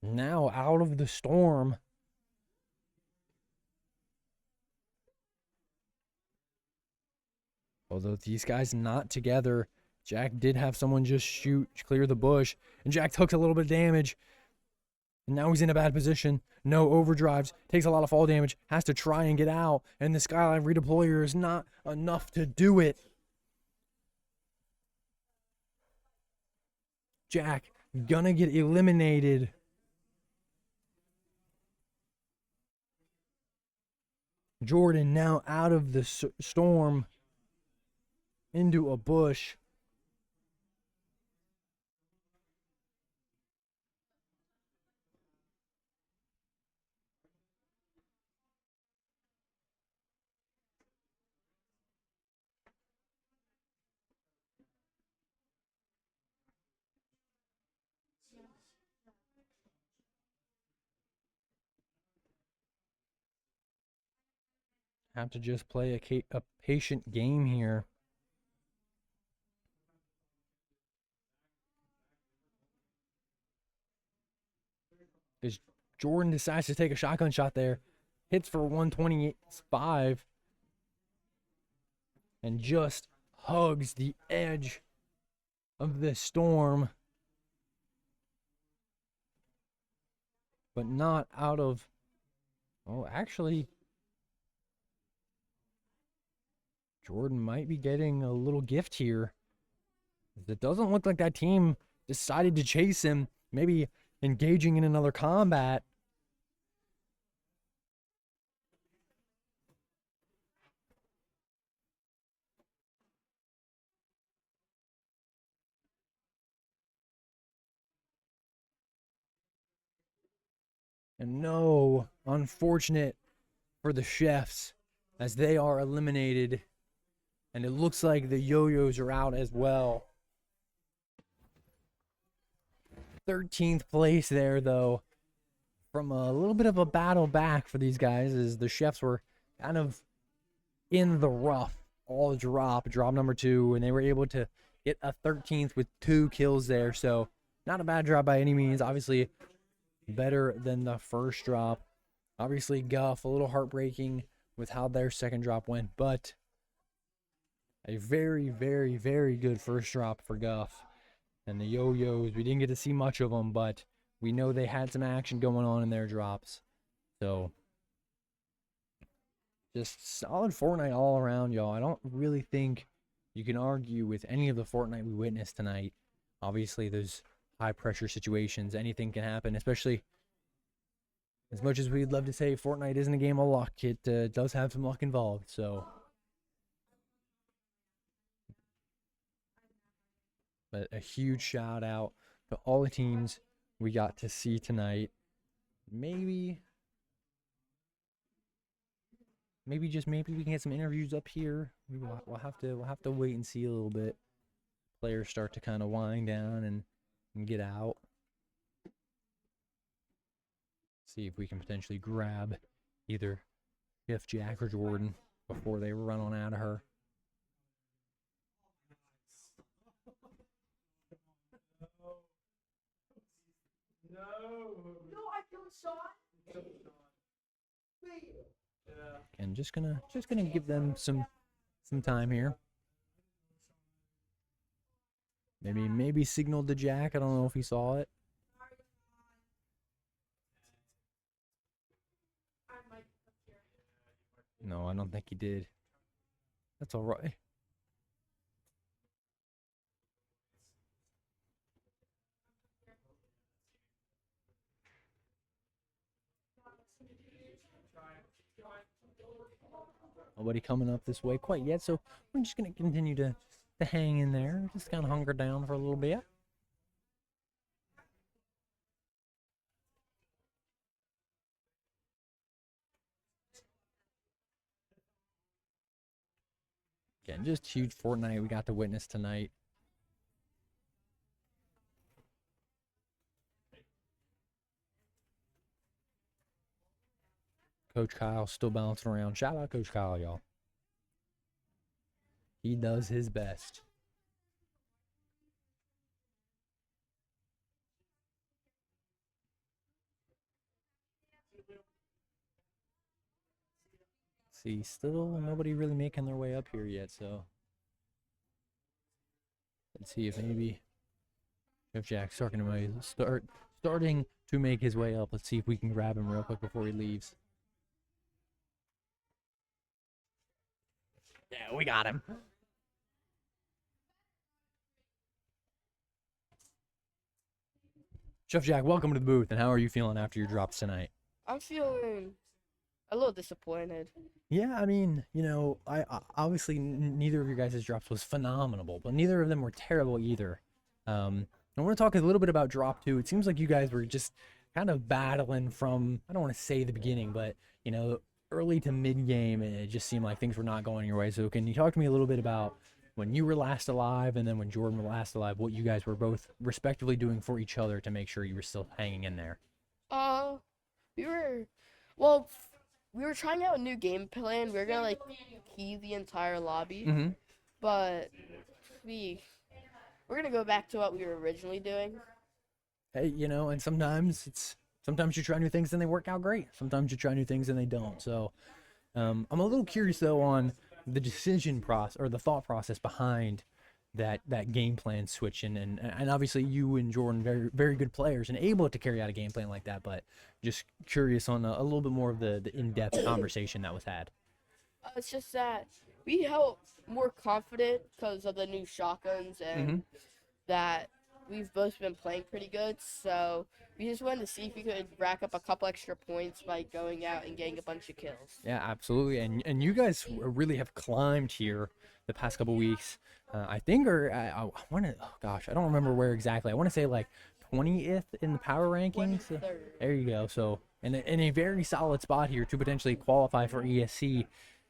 now out of the storm. Although these guys not together, Jack did have someone just clear the bush. And Jack took a little bit of damage. And now he's in a bad position. No overdrives. Takes a lot of fall damage. Has to try and get out. And the Skyline redeployer is not enough to do it. Jack gonna get eliminated. Jordan now out of the storm into a bush. Have to just play a patient game here. As Jordan decides to take a shotgun shot there, hits for 125 and just hugs the edge of the storm. But not out of... Oh, actually, Jordan might be getting a little gift here. It doesn't look like that team decided to chase him, maybe engaging in another combat. And no, unfortunate for the chefs as they are eliminated. And it looks like the Yo-Yoz are out as well. 13th place there, though, from a little bit of a battle back for these guys as the chefs were kind of in the rough all drop number 2, and they were able to get a 13th with 2 kills there. So not a bad drop by any means. Obviously better than the first drop. Obviously Guff, a little heartbreaking with how their second drop went, but a very, very, very good first drop for Guff. And the Yo-Yoz, we didn't get to see much of them, but we know they had some action going on in their drops. So just solid Fortnite all around, y'all. I don't really think you can argue with any of the Fortnite we witnessed tonight. Obviously, there's high pressure situations. Anything can happen, especially as much as we'd love to say Fortnite isn't a game of luck. It does have some luck involved, so. But a huge shout out to all the teams we got to see tonight. Maybe we can get some interviews up here. We'll have to wait and see a little bit. Players start to kind of wind down and get out. See if we can potentially grab either Jeff, Jack, or Jordan before they run on out of her. No, I don't saw it. And just gonna give them some time here. Maybe signaled to Jack. I don't know if he saw it. No, I don't think he did. That's all right. Nobody coming up this way quite yet, so we're just going to continue to hang in there. Just kind of hunker down for a little bit. Again, just huge Fortnite we got to witness tonight. Coach Kyle still bouncing around. Shout out Coach Kyle, y'all. He does his best. See, still nobody really making their way up here yet, so let's see if maybe if Jack's starting to make his way up. Let's see if we can grab him real quick before he leaves. Yeah, we got him. Chef Jack, welcome to the booth, and how are you feeling after your drops tonight? I'm feeling a little disappointed. Yeah, I mean, you know, I obviously neither of your guys' drops was phenomenal, but neither of them were terrible either. I want to talk a little bit about drop 2. It seems like you guys were just kind of battling from, I don't want to say the beginning, but, you know, early to mid-game, it just seemed like things were not going your way. So can you talk to me a little bit about when you were last alive and then when Jordan was last alive, what you guys were both respectively doing for each other to make sure you were still hanging in there? We were trying out a new game plan. We were gonna like key the entire lobby, but we're gonna go back to what we were originally doing. Hey, you know, and sometimes it's sometimes you try new things and they work out great. Sometimes you try new things and they don't. So I'm a little curious though on the decision process or the thought process behind that game plan switching, and obviously you and Jordan very very good players and able to carry out a game plan like that, but just curious on a little bit more of the in-depth conversation that was had. It's just that we felt more confident because of the new shotguns and that we've both been playing pretty good. So we just wanted to see if we could rack up a couple extra points by going out and getting a bunch of kills. Yeah, absolutely. And you guys really have climbed here the past couple weeks. I think, or I want to, oh gosh, I don't remember where exactly. I want to say like 20th in the power rankings. 23rd. There you go. So in a very solid spot here to potentially qualify for ESC.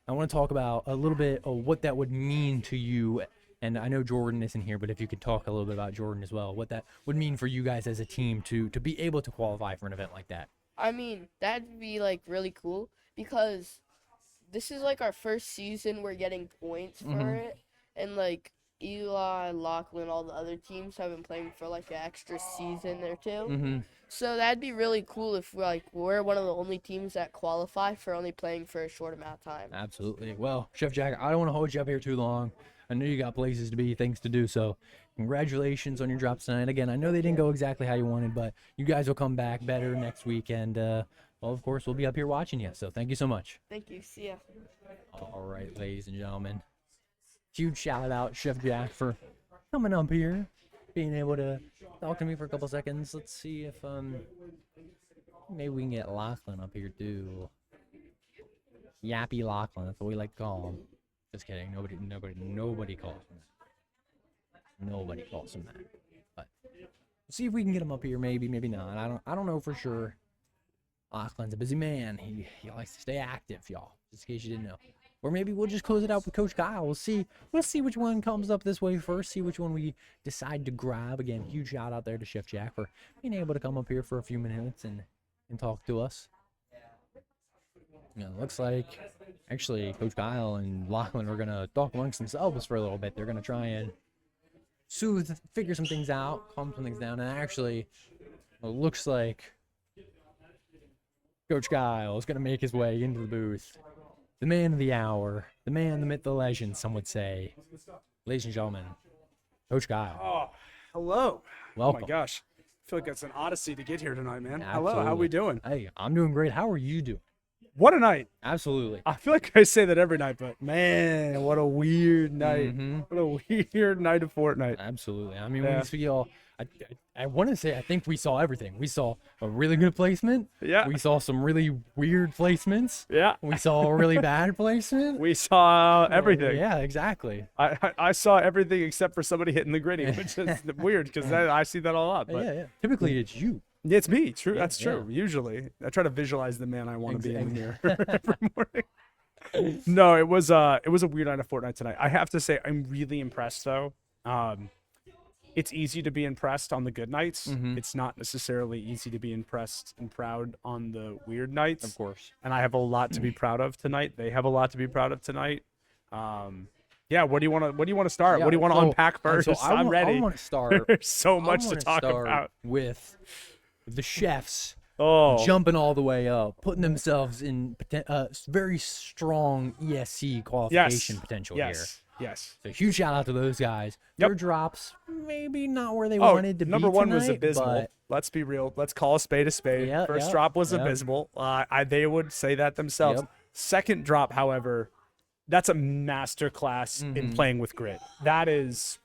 I want to talk about a little bit of what that would mean to you. And I know Jordan isn't here, but if you could talk a little bit about Jordan as well, what that would mean for you guys as a team to be able to qualify for an event like that. I mean, that'd be like really cool because this is like our first season we're getting points for it. And like Eli, Lachlan, all the other teams have been playing for like an extra season or two. So that'd be really cool if we're one of the only teams that qualify for only playing for a short amount of time. Absolutely. Well, Chef Jack, I don't want to hold you up here too long. I know you got places to be, things to do, so congratulations on your drops tonight. Again, I know they didn't go exactly how you wanted, but you guys will come back better next week, and, well, of course, we'll be up here watching you, so thank you so much. Thank you. See ya. All right, ladies and gentlemen. Huge shout-out, Chef Jack, for coming up here, being able to talk to me for a couple seconds. Let's see if, maybe we can get Lachlan up here, too. Yappy Lachlan, that's what we like to call him. Just kidding. Nobody calls him that. Nobody calls him that. But we'll see if we can get him up here. Maybe not. I don't know for sure. Lachlan's a busy man. He likes to stay active, y'all. Just in case you didn't know. Or maybe we'll just close it out with Coach Kyle. We'll see which one comes up this way first. See which one we decide to grab. Again, huge shout out there to Chef Jack for being able to come up here for a few minutes and talk to us. You know, looks like actually Coach Kyle and Lachlan are going to talk amongst themselves for a little bit. They're going to try and figure some things out, calm some things down. And actually, it looks like Coach Kyle is going to make his way into the booth. The man of the hour, the man, the myth, the legend, some would say. Ladies and gentlemen, Coach Kyle. Oh, hello. Welcome. Oh, my gosh. I feel like it's an odyssey to get here tonight, man. Absolutely. Hello, how we doing? Hey, I'm doing great. How are you doing? What a night. Absolutely. I feel like I say that every night, but man, what a weird night. What a weird night of Fortnite. Absolutely. I mean, when we see all, I want to say, I think we saw everything. We saw a really good placement. Yeah. We saw some really weird placements. Yeah. We saw a really bad placement. We saw everything. Yeah, exactly. I saw everything except for somebody hitting the gritty, which is weird because I see that a lot. But Yeah. Typically, it's you. it's me. True. That's yeah. true. Usually. I try to visualize the man I want to be in here every morning. No, it was a weird night of Fortnite tonight. I have to say I'm really impressed though. It's easy to be impressed on the good nights. It's not necessarily easy to be impressed and proud on the weird nights. Of course. And I have a lot to be proud of tonight. They have a lot to be proud of tonight. Yeah, what do you want to start? Yeah, what do you want to unpack first? So I'm ready. I want to start. There's so much I to wanna talk start about. with the chefs Oh, jumping all the way up, putting themselves in very strong ESC qualification potential here. Yes. So huge shout out to those guys. Yep. Their drops, maybe not where they Oh, wanted to be. number one was tonight, abysmal. but Let's be real. Let's call a spade a spade. Yeah, First yeah, drop was yeah. abysmal. They would say that themselves. Yep. Second drop, however, that's a master class in playing with grit. That is,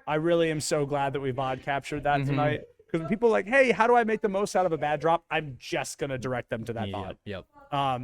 I really am so glad that we VOD captured that tonight. Because when people are like, hey, how do I make the most out of a bad drop? I'm just going to direct them to that VOD. Yep.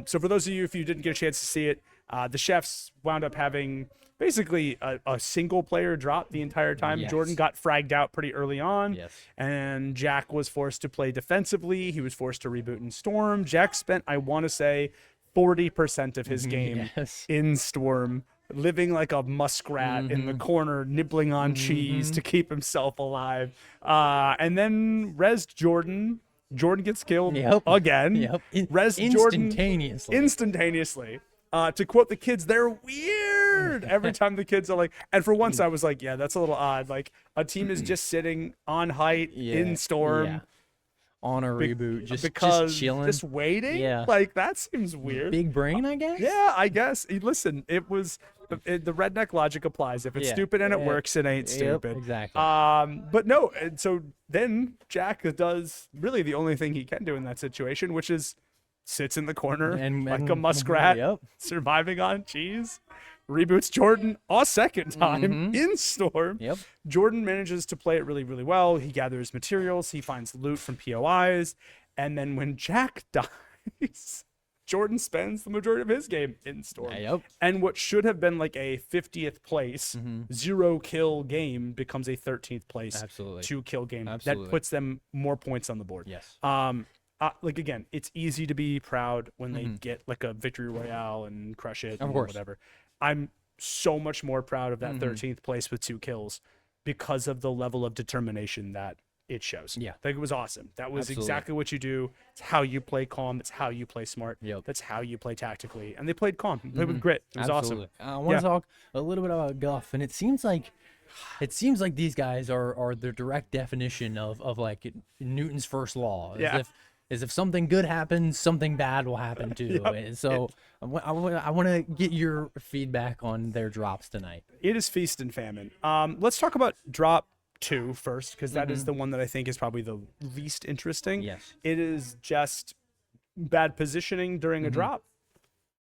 So for those of you, if you didn't get a chance to see it, the chefs wound up having basically a single player drop the entire time. Yes. Jordan got fragged out pretty early on. Yes. And Jack was forced to play defensively. He was forced to reboot in Storm. Jack spent, I want to say, 40% of his game Yes. in Storm, living like a muskrat in the corner, nibbling on cheese to keep himself alive. And then resed Jordan. Jordan gets killed again. Yep. Instantaneously. Instantaneously. To quote the kids, they're weird. Every time the kids are like, and for once I was like, yeah, that's a little odd. Like a team is just sitting on height in Storm. Yeah. on a reboot, just because chilling. just waiting. Yeah. Like that seems weird. Big brain, I guess. Yeah, I guess. Listen, the redneck logic applies. If it's Yeah. stupid and it Yeah. works, it ain't Yep, stupid. exactly. But no, and so then Jack does really the only thing he can do in that situation, which is sits in the corner like a muskrat, Yep. surviving on cheese. Reboots Jordan a second time in Storm. Yep. Jordan manages to play it really, really well. He gathers materials. He finds loot from POIs. And then when Jack dies, Jordan spends the majority of his game in Storm. Yep. And what should have been like a 50th place, 0 kill game becomes a 13th place, Absolutely. 2 kill game. Absolutely. That puts them more points on the board. Yes. Like again, it's easy to be proud when they get like a victory royale and crush it and course. whatever. I'm so much more proud of that 13th place with 2 kills because of the level of determination that it shows. Yeah. Like it was awesome. That was Absolutely. exactly what you do. It's how you play calm. It's how you play smart. Yep. That's how you play tactically. And they played calm. They played with grit. It was Absolutely. awesome. I want Yeah. to talk a little bit about Guff, and it seems like these guys are the direct definition of like Newton's first law. Yeah. As if something good happens, something bad will happen too. Yep. And so I want to get your feedback on their drops tonight. It is feast and famine. Let's talk about drop 2 first, because that is the one that I think is probably the least interesting. Yes. It is just bad positioning during a drop.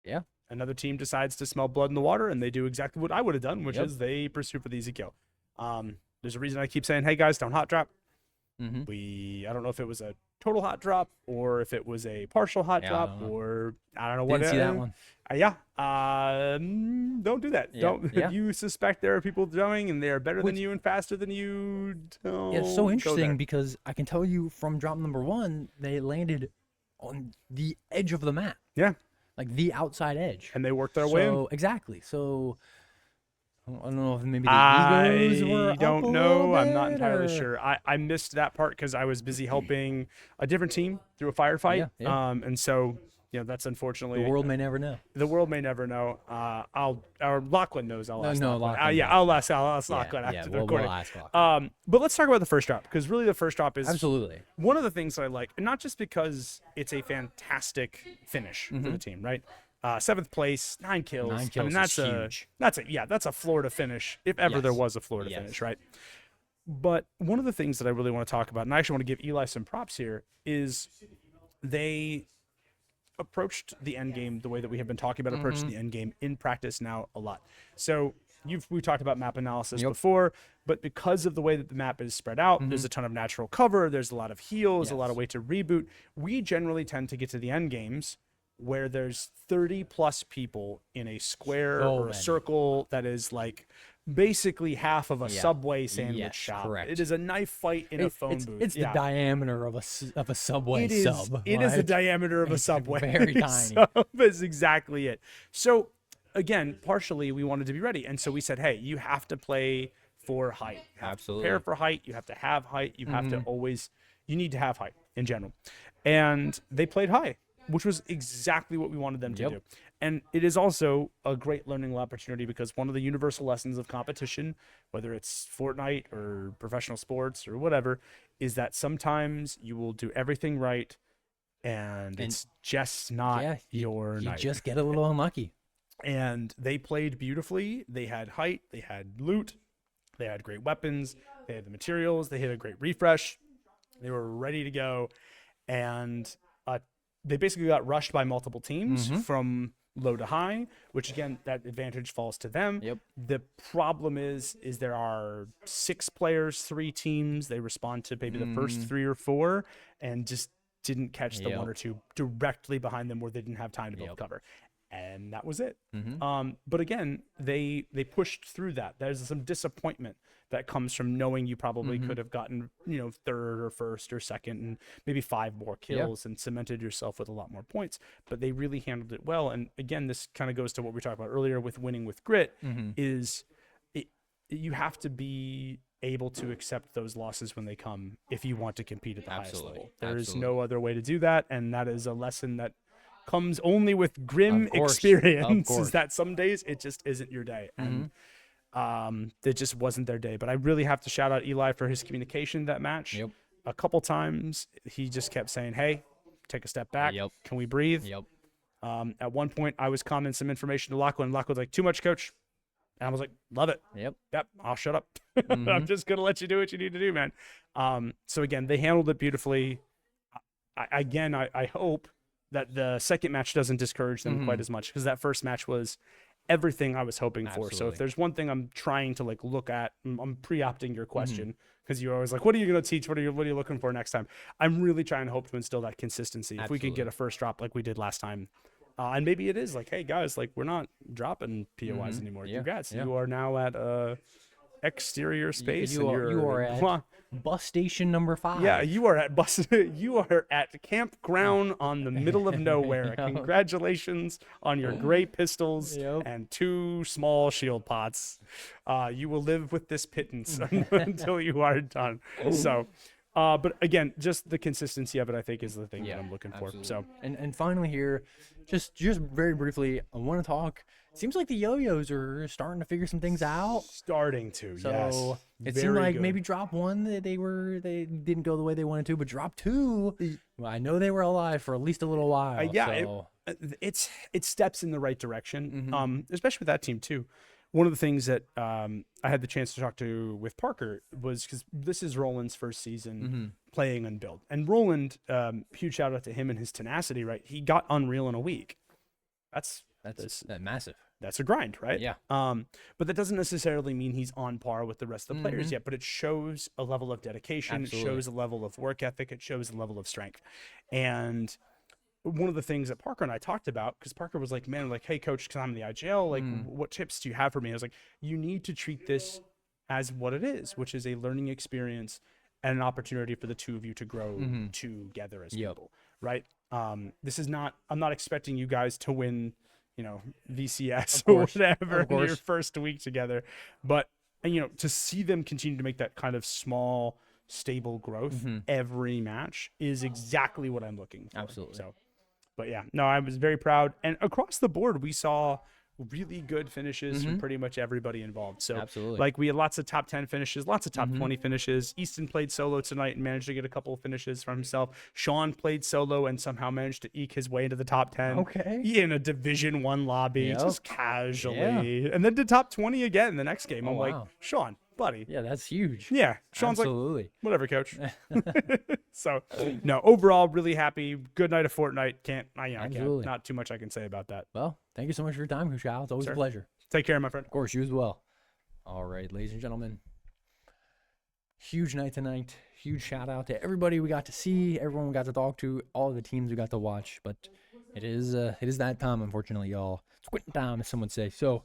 Yeah. Another team decides to smell blood in the water, and they do exactly what I would have done, which Yep. is they pursue for the easy kill. There's a reason I keep saying, hey guys, don't hot drop. I don't know if it was a total hot drop or if it was a partial hot Yeah, I drop, don't know. or I don't know what. Didn't see that one. Don't do that. Yeah, Don't. yeah. If you suspect there are people going and they are better Which- than you and faster than you, don't. Yeah, it's go so interesting there. because I can tell you from drop number 1, they landed on the edge of the map, Yeah, like the outside edge. and they worked their way in. So exactly. So I don't know if maybe the egos were I up don't a know. little I'm not bit, entirely or- sure. I missed that part because I was busy helping a different team through a firefight. Yeah, yeah. And so that's unfortunately The world may never know. The world may never know. Or Lachlan knows. I'll ask. No, Lachlan. Lachlan Yeah, knows. I'll ask Lachlan after the we'll recording. ask Lachlan. But let's talk about the first drop, because really the first drop is Absolutely. one of the things that I like, and not just because it's a fantastic finish for the team, right? 7th place, 9 kills. 9 I kills mean, is that's huge. that's a Florida finish, if ever there Yes. was a Florida Yes. finish, right? But one of the things that I really want to talk about, and I actually want to give Eli some props here, is they approached the end game the way that we have been talking about approaching the end game in practice now a lot. So we talked about map analysis before, but because of the way that the map is spread out, there's a ton of natural cover, there's a lot of heals, a lot of way to reboot. We generally tend to get to the end games where there's 30 plus people in a square So or a many. circle that is like basically half of a Subway sandwich Yes, shop. correct. It is a knife fight in a phone booth. It's the diameter of a Subway It is. sub. It is the like, diameter of a it's Subway. very tiny. Sub is exactly it. So again, partially we wanted to be ready, and so we said, hey, you have to play for height. You have to Absolutely. prepare for height. You have to have height. You have to you need to have height in general. And they played high, which was exactly what we wanted them to Yep. do. And it is also a great learning opportunity, because one of the universal lessons of competition, whether it's Fortnite or professional sports or whatever, is that sometimes you will do everything right and it's just not Yeah, your you night. just get a little unlucky. And they played beautifully. They had height, they had loot, they had great weapons, they had the materials, they had a great refresh. They were ready to go. And they basically got rushed by multiple teams from low to high, which again, that advantage falls to them. Yep. The problem is there are 6 players, 3 teams. They respond to maybe the first 3 or 4 and just didn't catch the Yep. 1 or 2 directly behind them where they didn't have time to build cover. And that was it. Mm-hmm. But again, they pushed through that. There's some disappointment that comes from knowing you probably Mm-hmm. could have gotten, 3rd or 1st or 2nd and maybe 5 more kills and cemented yourself with a lot more points. But they really handled it well. And again, this kind of goes to what we talked about earlier with winning with grit. Is you have to be able to accept those losses when they come if you want to compete at the highest Absolutely. level. There is Absolutely. no other way to do that, and that is a lesson that comes only with grim Of course. experience. Of course. Is that some days it just isn't your day, and it just wasn't their day. But I really have to shout out Eli for his communication that match. Yep. a couple times he just kept saying, "Hey, take a step back. Yep. Can we breathe?" Yep. At one point, I was commenting some information to Lachlan. Lachlan's like, "Too much, coach." And I was like, "Love it. Yep. Yep, I'll shut up. I'm just going to let you do what you need to do, man." So again, they handled it beautifully. I hope that the second match doesn't discourage them quite as much, because that first match was everything I was hoping for. So if Absolutely. there's one thing I'm trying to like look at, I'm pre-opting your question, because you're always like, what are you going to teach? What are you looking for next time? I'm really trying to hope to instill that consistency. If we could get a first drop like we did last time, and maybe it is like, hey guys, like we're not dropping POIs anymore. Yeah. Congrats, Yeah. you are now at exterior space, You and are at bus station number 5. yeah, you are at you are at campground on the middle of nowhere. Congratulations on your great pistols Yep. and 2 small shield pots. You will live with this pittance until you are done. So, but again, just the consistency of it, I think, is the thing that I'm looking for. So, and finally here, just very briefly, I want to talk. Seems like the Yo-Yoz are starting to figure some things out. starting to, So yes. it seemed Very like good. maybe drop 1 they didn't go the way they wanted to, but drop 2, well, I know they were alive for at least a little while. Yeah, so. it steps in the right direction, Mm-hmm. especially with that team too. One of the things that I had the chance to talk to with Parker was, because this is Roland's first season Mm-hmm. playing Unbuild, and Roland, huge shout out to him and his tenacity. Right, he got Unreal in a week. That's Massive. that's a grind, right? Yeah. But that doesn't necessarily mean he's on par with the rest of the players yet. But it shows a level of dedication. Absolutely. It shows a level of work ethic. It shows a level of strength. And one of the things that Parker and I talked about, because Parker was like, "Man, like, hey, coach, because I'm in the IGL, like, what tips do you have for me?" I was like, "You need to treat this as what it is, which is a learning experience and an opportunity for the two of you to grow together as people, right? This is not. I'm not expecting you guys to win." VCS or whatever in your first week together. But, to see them continue to make that kind of small, stable growth every match is exactly what I'm looking for. Absolutely. So, but yeah, no, I was very proud. And across the board, we saw really good finishes from pretty much everybody involved. So Absolutely. like we had lots of top 10 finishes, lots of top 20 finishes. Easton played solo tonight and managed to get a couple of finishes for himself. Sean played solo and somehow managed to eke his way into the top 10. Okay. In a Division 1 lobby, Yep. just casually. And then did top 20 again the next game. I'm like, wow. Sean, buddy. Yeah, that's huge. Yeah. Sean's like, Absolutely. whatever, coach. So, no, overall, really happy. Good night of Fortnite. Absolutely. Not too much I can say about that. Well, thank you so much for your time, Coach Al. It's always a pleasure. Take care, my friend. Of course, you as well. All right, ladies and gentlemen. Huge night tonight. Huge shout out to everybody we got to see, everyone we got to talk to, all the teams we got to watch. But it is that time, unfortunately, y'all. It's quitting time, as some would say. So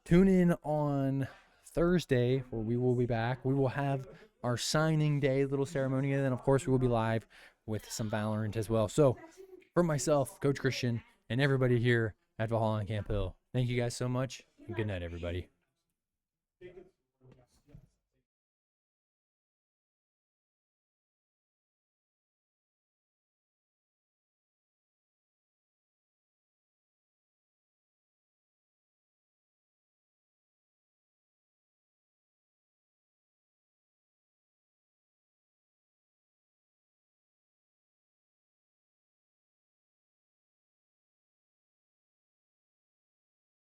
tune in on Thursday, where we will be back. We will have our signing day little ceremony, and then of course we will be live with some Valorant as well. So for myself, Coach Christian, and everybody here at Valhalla on Camp Hill, thank you guys so much, and good night, everybody.